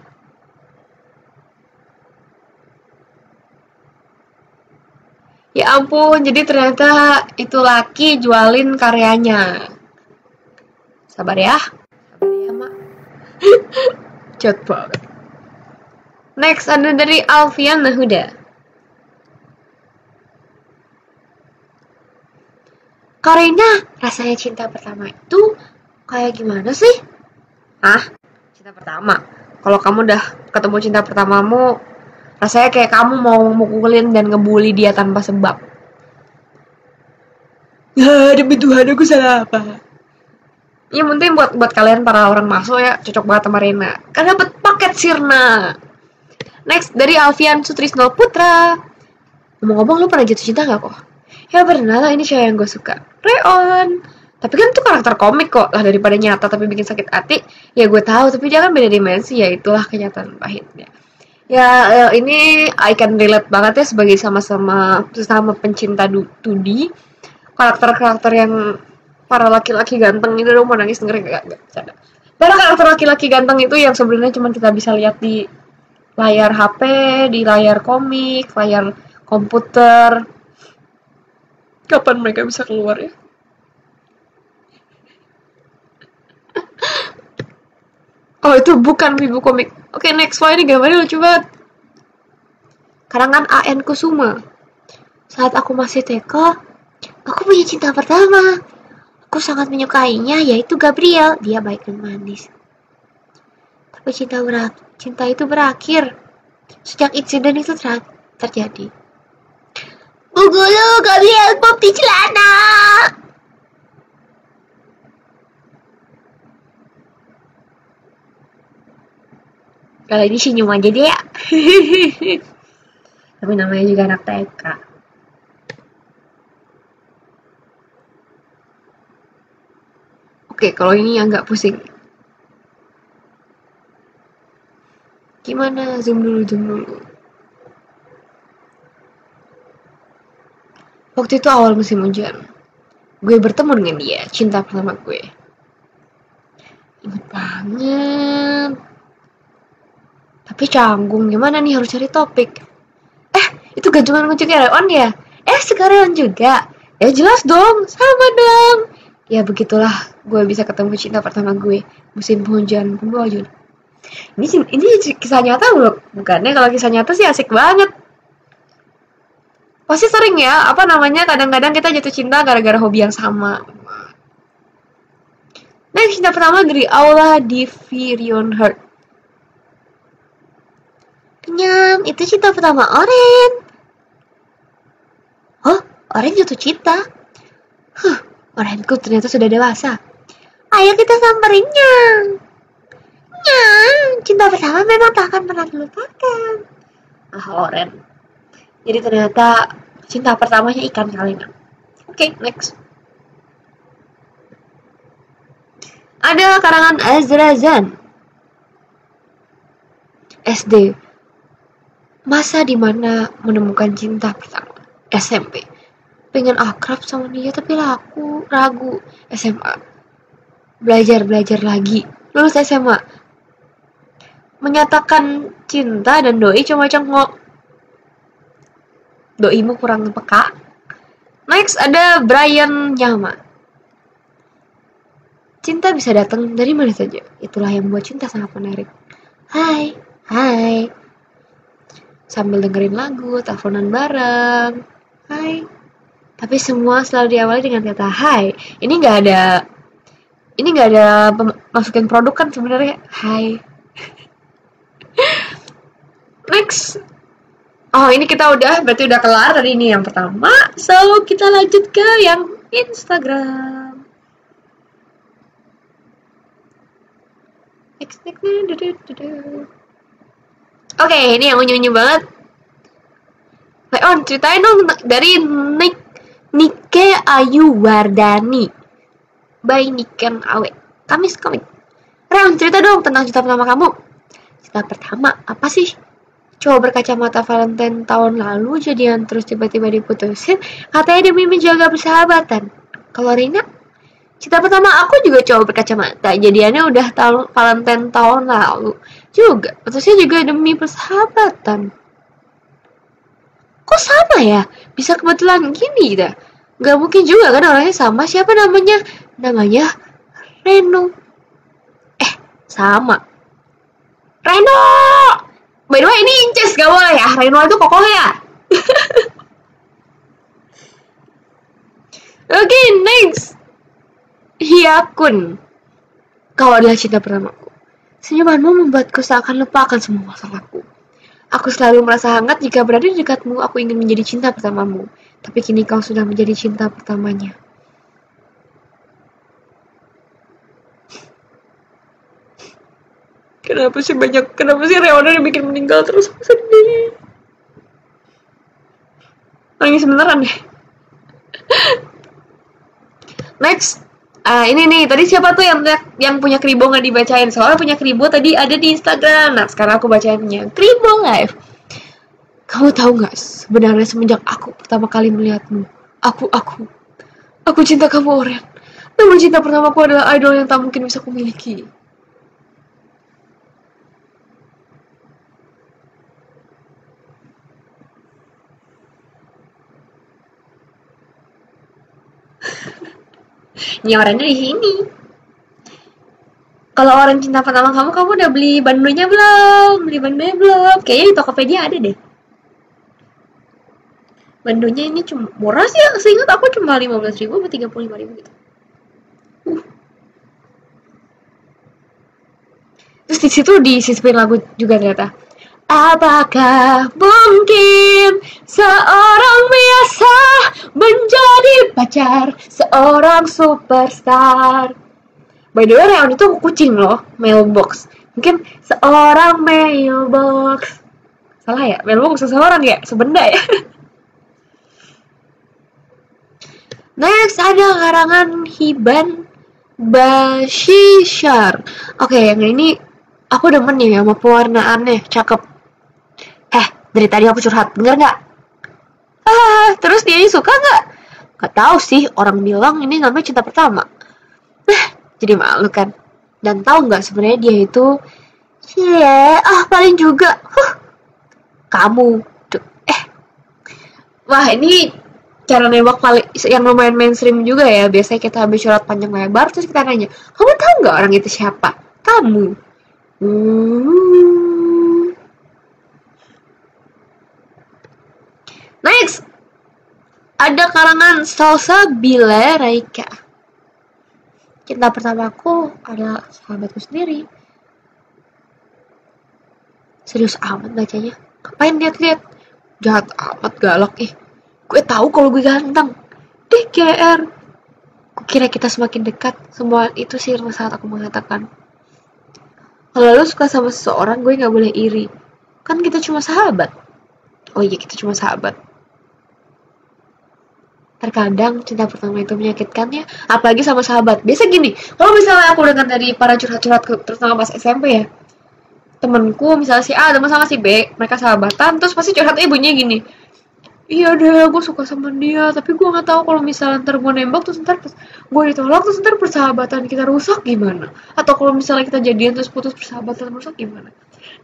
S2: Ya ampun, jadi ternyata itu laki jualin karyanya. Sabar ya. Sabar ya, Mak. Cut banget. Next ada dari Alfian Nahuda. Karina, rasanya cinta pertama itu kayak gimana sih? Ah, cinta pertama. Kalau kamu udah ketemu cinta pertamamu, rasanya kayak kamu mau mukulin dan ngebully dia tanpa sebab. Ya, demi Tuhan aku salah apa? Ya mungkin buat kalian para orang masuk ya, cocok banget sama Rena. Karena dapat paket sirna. Next dari Alfian Sutrisno Putra. Ngomong-ngomong lu pernah jatuh cinta gak kok? Ya pernah lah, ini cewek yang gue suka. Reon. Tapi kan itu karakter komik kok lah, daripada nyata tapi bikin sakit hati. Ya gue tahu, tapi dia kan beda dimensi, ya itulah kenyataan pahitnya. Ya ini I can relate banget ya sebagai sama-sama sesama pencinta 2D. Karakter-karakter yang para laki-laki ganteng itu dong, mau nangis dengerin gak bercanda. Para karakter laki-laki ganteng itu yang sebenarnya cuma kita bisa lihat di layar HP, di layar komik, layar komputer. Kapan mereka bisa keluar ya? Oh itu bukan wibu komik. Oke, next. Wah ini gambarnya lucu banget. Karangan AN Kusuma. Saat aku masih TK, aku punya cinta pertama. Aku sangat menyukainya, yaitu Gabriel. Dia baik dan manis. Tapi cinta itu berakhir sejak insiden itu terjadi. Bu guru, Gabriel pop di celana. Kalau ini senyum aja deh ya. Tapi namanya juga anak TK. Oke, kalau ini agak pusing. Gimana? Zoom dulu. Waktu itu awal musim hujan. Gue bertemu dengan dia, cinta pertama gue. Ingat banget. Tapi canggung, gimana nih harus cari topik. Itu gak cuma kunci karyawan ya? Sekarang juga. Ya jelas dong, sama dong. Ya begitulah gue bisa ketemu cinta pertama gue. Musim hujan, pembawa. Ini kisah nyata loh, bukannya kalau kisah nyata sih asik banget. Pasti sering ya, kadang-kadang kita jatuh cinta gara-gara hobi yang sama. Nah, cinta pertama dari Aula di Virion Heart. Kenyam, itu cinta pertama Oren. Oh, Oren jatuh cinta. Orenku ternyata sudah dewasa. Ayo kita samperinnya. Cinta pertama memang tak akan pernah dilupakan. Oren. Jadi ternyata cinta pertamanya ikan kali ini. Oke, next. Ada karangan Azrazan. SD. Masa dimana menemukan cinta pertama. SMP. Pengen akrab sama dia tapi ragu. SMA. Belajar lagi. Lulus SMA. Menyatakan cinta dan doi cuma cengok. Doimu kurang peka. Next ada Brian Nyama. Cinta bisa datang dari mana saja. Itulah yang membuat cinta sangat menarik. Hai. Sambil dengerin lagu, teleponan bareng. Hai. Tapi semua selalu diawali dengan kata hai. Ini nggak ada masukin produk kan sebenarnya. Hai. Next. Oh, ini kita berarti udah kelar dari ini yang pertama. So, kita lanjut ke yang Instagram. Next. Oke, ini yang unyu-unyu banget. Ceritain dong dari Nike Ayu Wardani. By Niken Awe. Kamis komik. Reon, cerita dong tentang cinta pertama kamu. Cinta pertama, apa sih? Cowok berkacamata Valentine tahun lalu jadian terus tiba-tiba diputusin, katanya demi menjaga persahabatan. Kalau Rina, cinta pertama aku juga cowok berkacamata, jadiannya udah Valentine tahun lalu juga, putusnya juga demi persahabatan. Kok sama ya? Bisa kebetulan gini dah. Gak mungkin juga kan orangnya sama. Siapa namanya? Namanya Reno. Sama. Reno! By the way, ini inces, gak boleh ya. Reno itu kokoh ya. Oke, next. Hyakun. Kau adalah cinta pertamaku. Senyumanmu membuatku seakan lupakan semua masalahku. Aku selalu merasa hangat jika berada di dekatmu. Aku ingin menjadi cinta pertamamu. Tapi kini kau sudah menjadi cinta pertamanya. Kenapa sih Reona dibikin meninggal terus? Sedih. Nangis beneran deh. Next. Ini nih, tadi siapa tuh yang punya Kribo nggak dibacain? Soalnya punya Kribo tadi ada di Instagram. Nah, sekarang aku bacainnya. Kribo live. Kamu tahu nggak, sebenarnya semenjak aku pertama kali melihatmu, aku cinta kamu, Oren. Namun cinta pertamaku adalah idol yang tak mungkin bisa kumiliki. Ini orangnya di sini. Kalau orang cinta pertama kamu udah beli bandonya belum? Kayaknya di Tokopedia ada deh. Bandonya ini cuma murah sih, seingat aku cuma 15.000 atau 35.000 gitu. Terus di situ disisipin lagu juga ternyata. Apakah mungkin seorang biasa menjadi pacar seorang superstar? By the way, Reon itu kucing loh, mailbox. Mungkin seorang mailbox. Salah ya? Mailbox seseorang ya? Sebenda ya? Next ada karangan Hiban Bashishar. Oke, yang ini aku demen nih sama pewarnaannya, cakep. Dari tadi aku curhat, denger nggak? Terus dia suka nggak? Nggak tahu sih, orang bilang ini namanya cinta pertama. Jadi malu kan. Dan tahu nggak sebenarnya dia itu, paling juga, kamu. Wah, ini cara nembak paling yang lumayan mainstream juga ya. Biasanya kita habis surat panjang lebar terus kita nanya, kamu tahu nggak orang itu siapa? Kamu. Next, ada karangan Salsabila Raika. Cinta pertamaku adalah sahabatku sendiri. Serius amat bacanya. Ngapain lihat-lihat? Jahat amat, galak ih. Gue tahu kalau gue ganteng. DKR. Kukira kita semakin dekat. Semua itu sirna saat aku mengatakan, kalau lo suka sama seseorang, gue gak boleh iri. Kan kita cuma sahabat. Oh iya, kita cuma sahabat. Terkadang cinta pertama itu menyakitkan ya, apalagi sama sahabat. Biasa gini, kalau misalnya aku dengar dari para curhat-curhat, terutama pas SMP ya, temenku misalnya si A teman sama si B, mereka sahabatan, terus pasti curhatnya bunyinya gini, iya deh gue suka sama dia, tapi gue nggak tahu kalau misalnya ntar gue nembak terus ntar gue ditolak terus ntar persahabatan kita rusak gimana, atau kalau misalnya kita jadian terus putus persahabatan rusak gimana,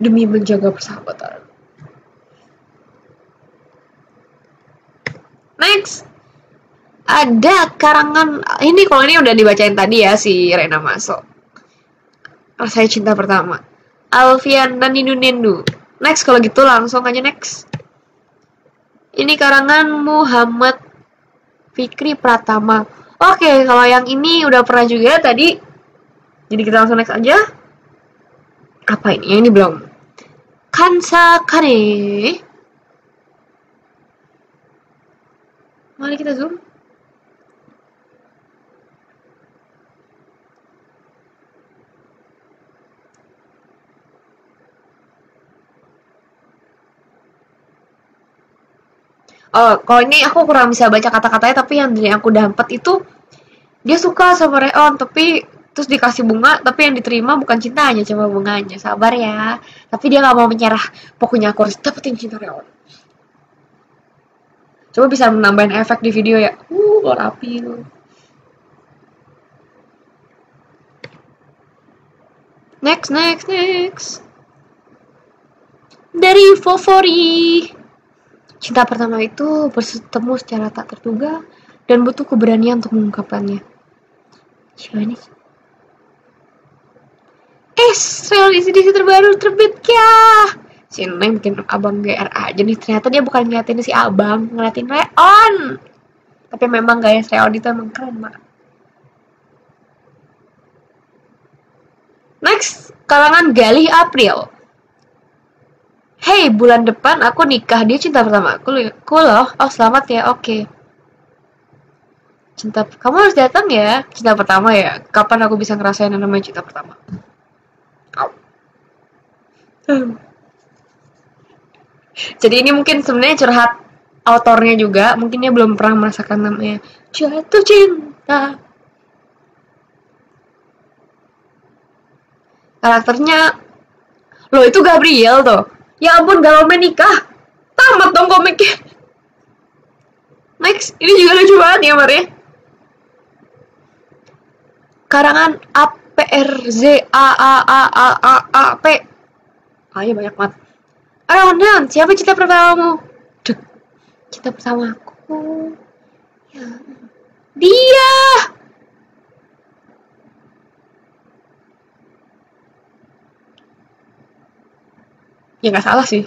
S2: demi menjaga persahabatan. Next, ada karangan ini, kalau ini udah dibacain tadi ya si Rena Maso, Rasanya Cinta Pertama, Alfian dan Nindu. Next, kalau gitu langsung aja next. Ini karangan Muhammad Fikri Pratama. Oke, kalau yang ini udah pernah juga tadi. Jadi kita langsung next aja. Apa ini? Yang ini belum. Kansa Kane. Mari kita zoom. Oh, kalau ini aku kurang bisa baca kata-katanya, tapi yang dari aku dapat itu dia suka sama Reon, tapi terus dikasih bunga, tapi yang diterima bukan cintanya, cuma bunganya. Sabar ya. Tapi dia gak mau menyerah. Pokoknya aku harus dapetin cinta Reon. Coba bisa menambahin efek di video ya. Rapi lu. Next. Dari Fovori. Cinta pertama itu bertemu secara tak terduga dan butuh keberanian untuk mengungkapkannya. Siapa ini? Edisi terbaru terbit ya. Si Neng bikin abang GR aja nih. Ternyata dia bukan ngeliatin si abang, ngeliatin Reon. Tapi memang gaya Reon itu emang keren, Mak. Next, kalangan Galih April. Hey, bulan depan aku nikah, dia cinta pertama aku loh. Oh, selamat ya, oke. Kamu harus datang ya, cinta pertama ya. Kapan aku bisa ngerasain yang namanya cinta pertama? Jadi ini mungkin sebenarnya curhat autornya juga, mungkin dia belum pernah merasakan namanya jatuh cinta. Karakternya, loh itu Gabriel tuh. Ya ampun, Galome nikah. Tamat dong komiknya. Next, ini juga lucu banget ya, Maria. Karangan APRZAAAAAP. Ayo banyak banget. Ronan, siapa cinta pertamamu? Dek, cinta pertamaku. Ya. Dia. Ya nggak salah sih.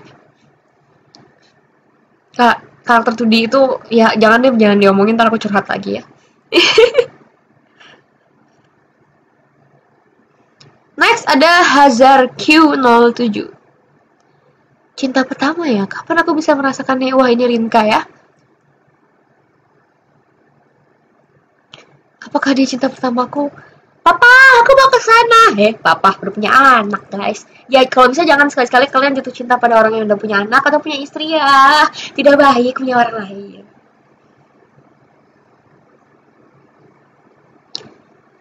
S2: Karakter 2D itu ya jangan diomongin, ntar aku curhat lagi ya. Next ada Hazar Q07. Cinta pertama ya, kapan aku bisa merasakannya? Wah, ini Rinka ya. Apakah dia cinta pertamaku? Papa, aku mau ke sana. Papa udah punya anak, guys. Ya, kalau bisa jangan sekali-sekali kalian jatuh cinta pada orang yang udah punya anak atau punya istri ya. Tidak baik punya orang lain.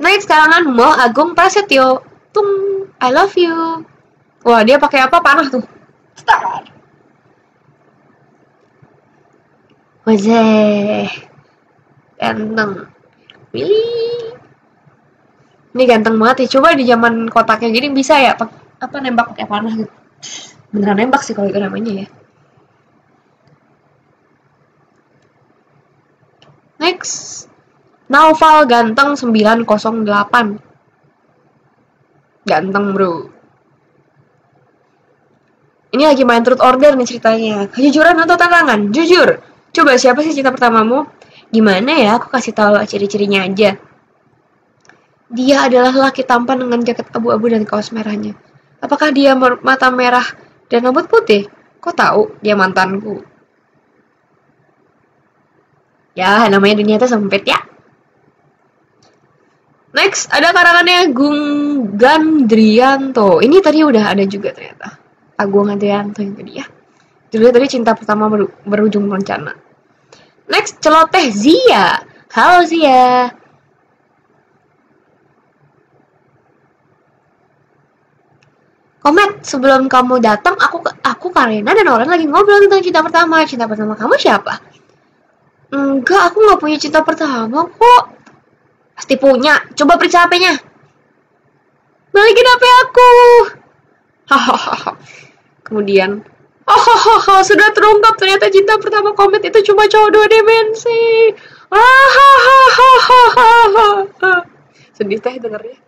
S2: Next, kalangan Mo Agung Prasetyo. Tung, I love you. Wah, dia pakai apa? Panah tuh. Star. Wajah, ganteng. Pilih. Ini ganteng banget ya. Coba di zaman kotaknya gini bisa ya apa nembak pakai panah gitu. Beneran nembak sih kalau itu namanya ya. Next. Naufal ganteng 908. Ganteng bro. Ini lagi main truth order nih ceritanya. Kejujuran atau tantangan? Jujur. Coba siapa sih cinta pertamamu? Gimana ya? Aku kasih tahu ciri-cirinya aja. Dia adalah laki tampan dengan jaket abu-abu dan kaos merahnya. Apakah dia mata merah dan rambut putih? Kok tahu dia mantanku? Ya, namanya dunia itu sempit ya. Next, ada karangannya Gung Gandrianto. Ini tadi udah ada juga ternyata. Agung Gandrianto yang tadi ya. Dulu tadi cinta pertama berujung rencana. Next, celoteh Zia. Halo Zia. Komet, sebelum kamu datang, aku Karina dan orang lagi ngobrol tentang cinta pertama. Cinta pertama kamu siapa? Enggak, aku nggak punya cinta pertama kok. Pasti punya. Coba periksa HP-nya. Balikin HP aku. Hahaha. Kemudian, hahaha, sudah terungkap ternyata cinta pertama Komet itu cuma cowok 2 dimensi. Hahaha. Sedih teh dengernya.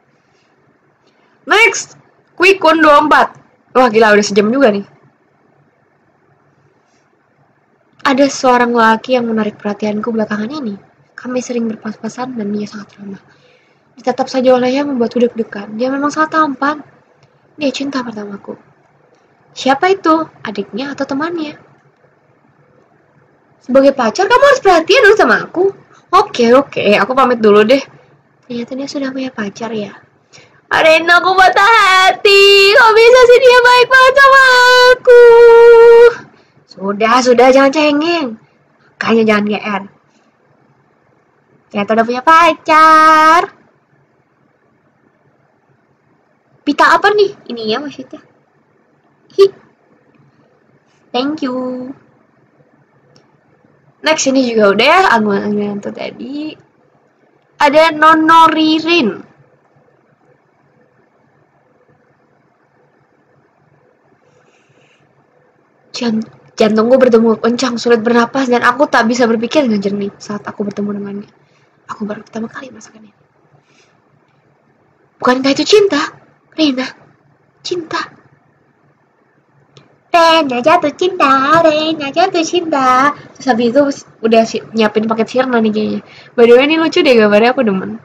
S2: Next, Quickun 24. Wah gila udah sejam juga nih. Ada seorang laki yang menarik perhatianku belakangan ini. Kami sering berpas-pasan dan dia sangat ramah. Ditatap saja olehnya membuatku deg-degan. Dia memang sangat tampan. Dia cinta pertamaku. Siapa itu? Adiknya atau temannya? Sebagai pacar kamu harus perhatian dulu sama aku. Oke, aku pamit dulu deh. Ternyata dia sudah punya pacar ya. Arena aku patah hati. Kok bisa sih dia baik banget sama aku? Sudah, jangan cengeng. Makanya jangan GR. Ternyata udah punya pacar. Pita apa nih? Ini ya maksudnya. Hi. Thank you. Next ini juga udah ya. Angguan tuh tadi. Ada Nonoririn. Jantungku berdegup kencang, sulit bernapas, dan aku tak bisa berpikir dengan jernih saat aku bertemu dengannya. Aku baru pertama kali merasakan ini. Bukankah itu cinta? Rena, cinta. Rena jatuh cinta. Terus habis itu udah nyiapin paket sirna nih kayaknya. By the way ini lucu deh gambarnya, aku demen.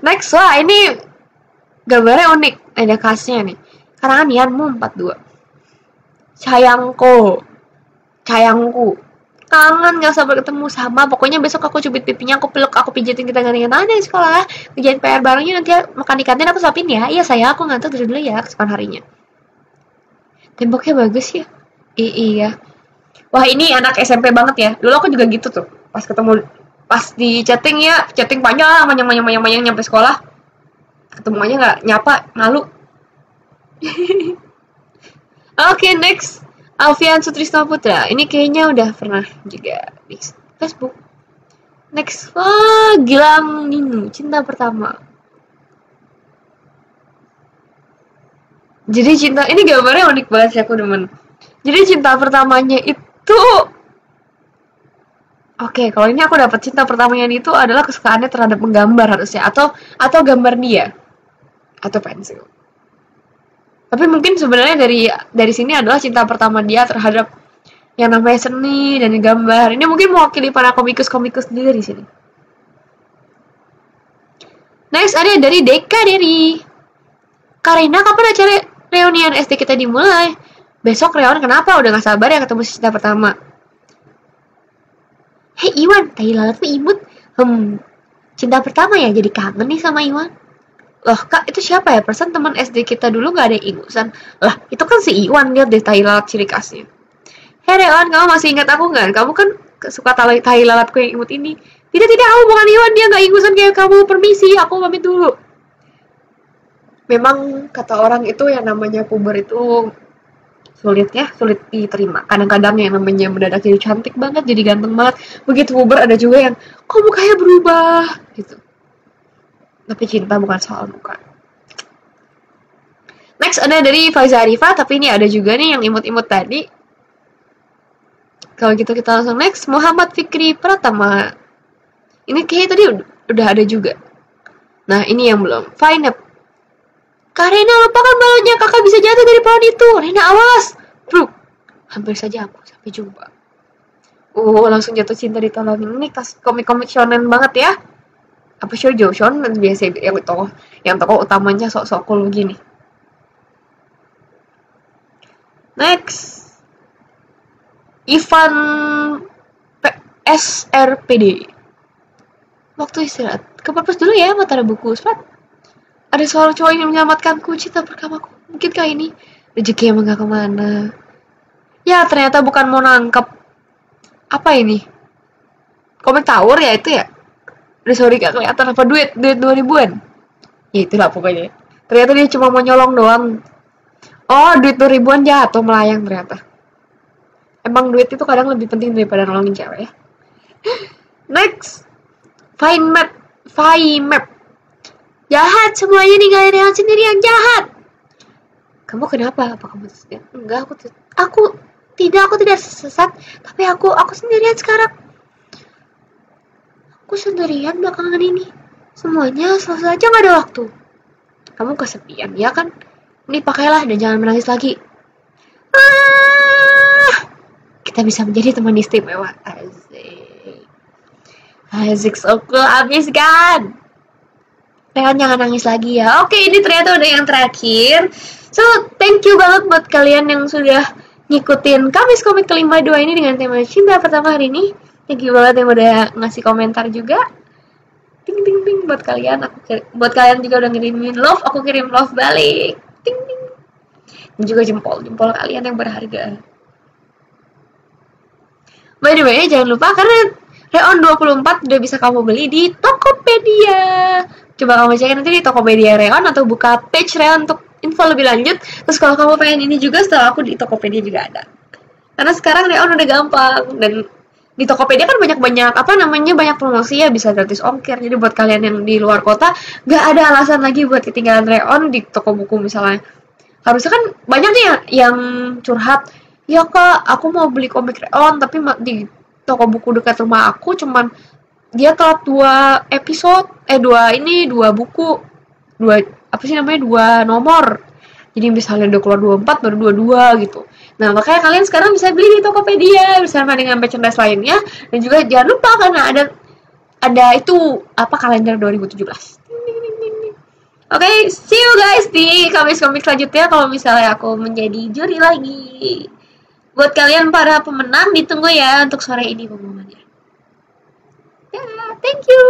S2: Next, wah ini gambarnya unik. Ada khasnya nih. Karangan Yanmu 42. Sayangku, kangen gak sabar ketemu sama. Pokoknya besok aku cubit pipinya, aku peluk, aku pijitin, kita ganti-gantian di sekolah. Kerjain PR barengnya, nanti makan di kantin aku suapin ya. Iya sayang, aku ngantuk dulu ya kesukaan harinya. Temboknya bagus ya. Iya. Wah ini anak SMP banget ya. Dulu aku juga gitu tuh. Pas ketemu, pas di chatting ya, chatting panjang nyampe sekolah. Ketemu aja gak nyapa, malu. Oke, next. Alfian Sutrisno Putra. Ini kayaknya udah pernah juga di Facebook. Next. Wah, Gilang Ninu. Cinta pertama. Jadi cinta, ini gambarnya unik banget sih, aku demen. Jadi cinta pertamanya itu, oke, kalau ini aku dapat cinta pertamanya itu adalah kesukaannya terhadap menggambar harusnya, atau gambar dia, atau pensil. Tapi mungkin sebenarnya dari sini adalah cinta pertama dia terhadap yang namanya seni dan gambar. Ini mungkin mewakili para komikus-komikus juga di sini. Next ada dari Deka dari Karina, kapan acara reunian SD kita dimulai? Besok reunian kenapa? Udah gak sabar ya ketemu cinta pertama. Hei Iwan, tai lalatmu imut. Cinta pertama ya, jadi kangen nih sama Iwan. Loh kak, itu siapa ya? Perasaan teman SD kita dulu gak ada yang ingusan. Lah, itu kan si Iwan, lihat deh tai lalat ciri khasnya. Hei Rewan, kamu masih ingat aku gak? Kamu kan suka tai lalatku yang imut ini. Tidak, aku bukan Iwan, dia gak ingusan kayak kamu. Permisi, aku pamit dulu. Memang kata orang itu yang namanya puber itu sulit diterima. Kadang-kadang yang namanya mendadak jadi cantik banget, jadi ganteng banget, begitu puber ada juga yang kok mukanya berubah gitu. Tapi cinta bukan soal muka. Next ada dari Faiza Arifah, tapi ini ada juga nih yang imut-imut tadi. Kalau gitu kita langsung next, Muhammad Fikri Pratama. Ini kayaknya tadi udah ada juga. Nah ini yang belum. Fine. Kak Rena, lupakan balonnya, kakak bisa jatuh dari pohon itu. Rena, awas. Bro, hampir saja aku sampai jumpa. Langsung jatuh cinta ditolongin. Ini komik-komik shonen banget ya. Apa shoujo? Shonen biasa yang tokoh utamanya sok-sok cool gini. Next. Ivan SRPD. Waktu istirahat. Ke perpus dulu ya, mata buku. Sepat. Ada seorang cowok yang menyelamatkanku, cinta pertamaku. Mungkinkah ini rezeki yang enggak kemana? Ya, ternyata bukan mau nangkep. Apa ini? Komik Tower ya itu ya? Udah sorry gak kelihatan apa duit 2000-an. Ya itulah pokoknya. Ternyata dia cuma mau nyolong doang. Oh, duit 2000-an jatuh melayang ternyata. Emang duit itu kadang lebih penting daripada nolongin cewek ya. Next. Fine map. Jahat semuanya, ninggalin Rehan sendirian, jahat. Kamu kenapa? Apa kamu sesat? Enggak, aku tidak sesat, tapi aku sendirian sekarang. Aku sendirian belakangan ini. Semuanya selesai aja, nggak ada waktu. Kamu kesepian, ya kan? Ini pakailah dan jangan menangis lagi. Kita bisa menjadi teman istimewa. Asik so cool, habis kan? Rehan jangan nangis lagi ya. Oke, ini ternyata udah yang terakhir. So, thank you banget buat kalian yang sudah ngikutin Kamis Komik ke-52 ini dengan tema cinta pertama hari ini. Thank you banget yang udah ngasih komentar juga. Ting ting ting buat kalian. Buat kalian juga udah ngirimin love, aku kirim love balik. Ting ting. Dan juga jempol kalian yang berharga. By the way, jangan lupa karena Reon 24 udah bisa kamu beli di Tokopedia. Coba kamu cek nanti di Tokopedia Reon atau buka page Reon untuk info lebih lanjut. Terus kalau kamu pengen ini juga, setelah aku di Tokopedia juga ada. Karena sekarang Reon udah gampang dan di Tokopedia kan banyak promosi ya, bisa gratis ongkir. Jadi buat kalian yang di luar kota, gak ada alasan lagi buat ketinggalan Reon di toko buku misalnya. Harusnya kan banyak nih yang curhat, ya kak, aku mau beli komik Reon tapi di toko buku dekat rumah aku cuman dia telat 2 nomor. Jadi misalnya udah keluar 24 baru 22 gitu. Nah, makanya kalian sekarang bisa beli di Tokopedia bersama dengan merchandise lainnya, dan juga jangan lupa karena ada itu kalender 2017. Oke, see you guys di Kamis Komik selanjutnya kalau misalnya aku menjadi juri lagi. Buat kalian para pemenang ditunggu ya untuk sore ini pengumumannya. Ya, thank you.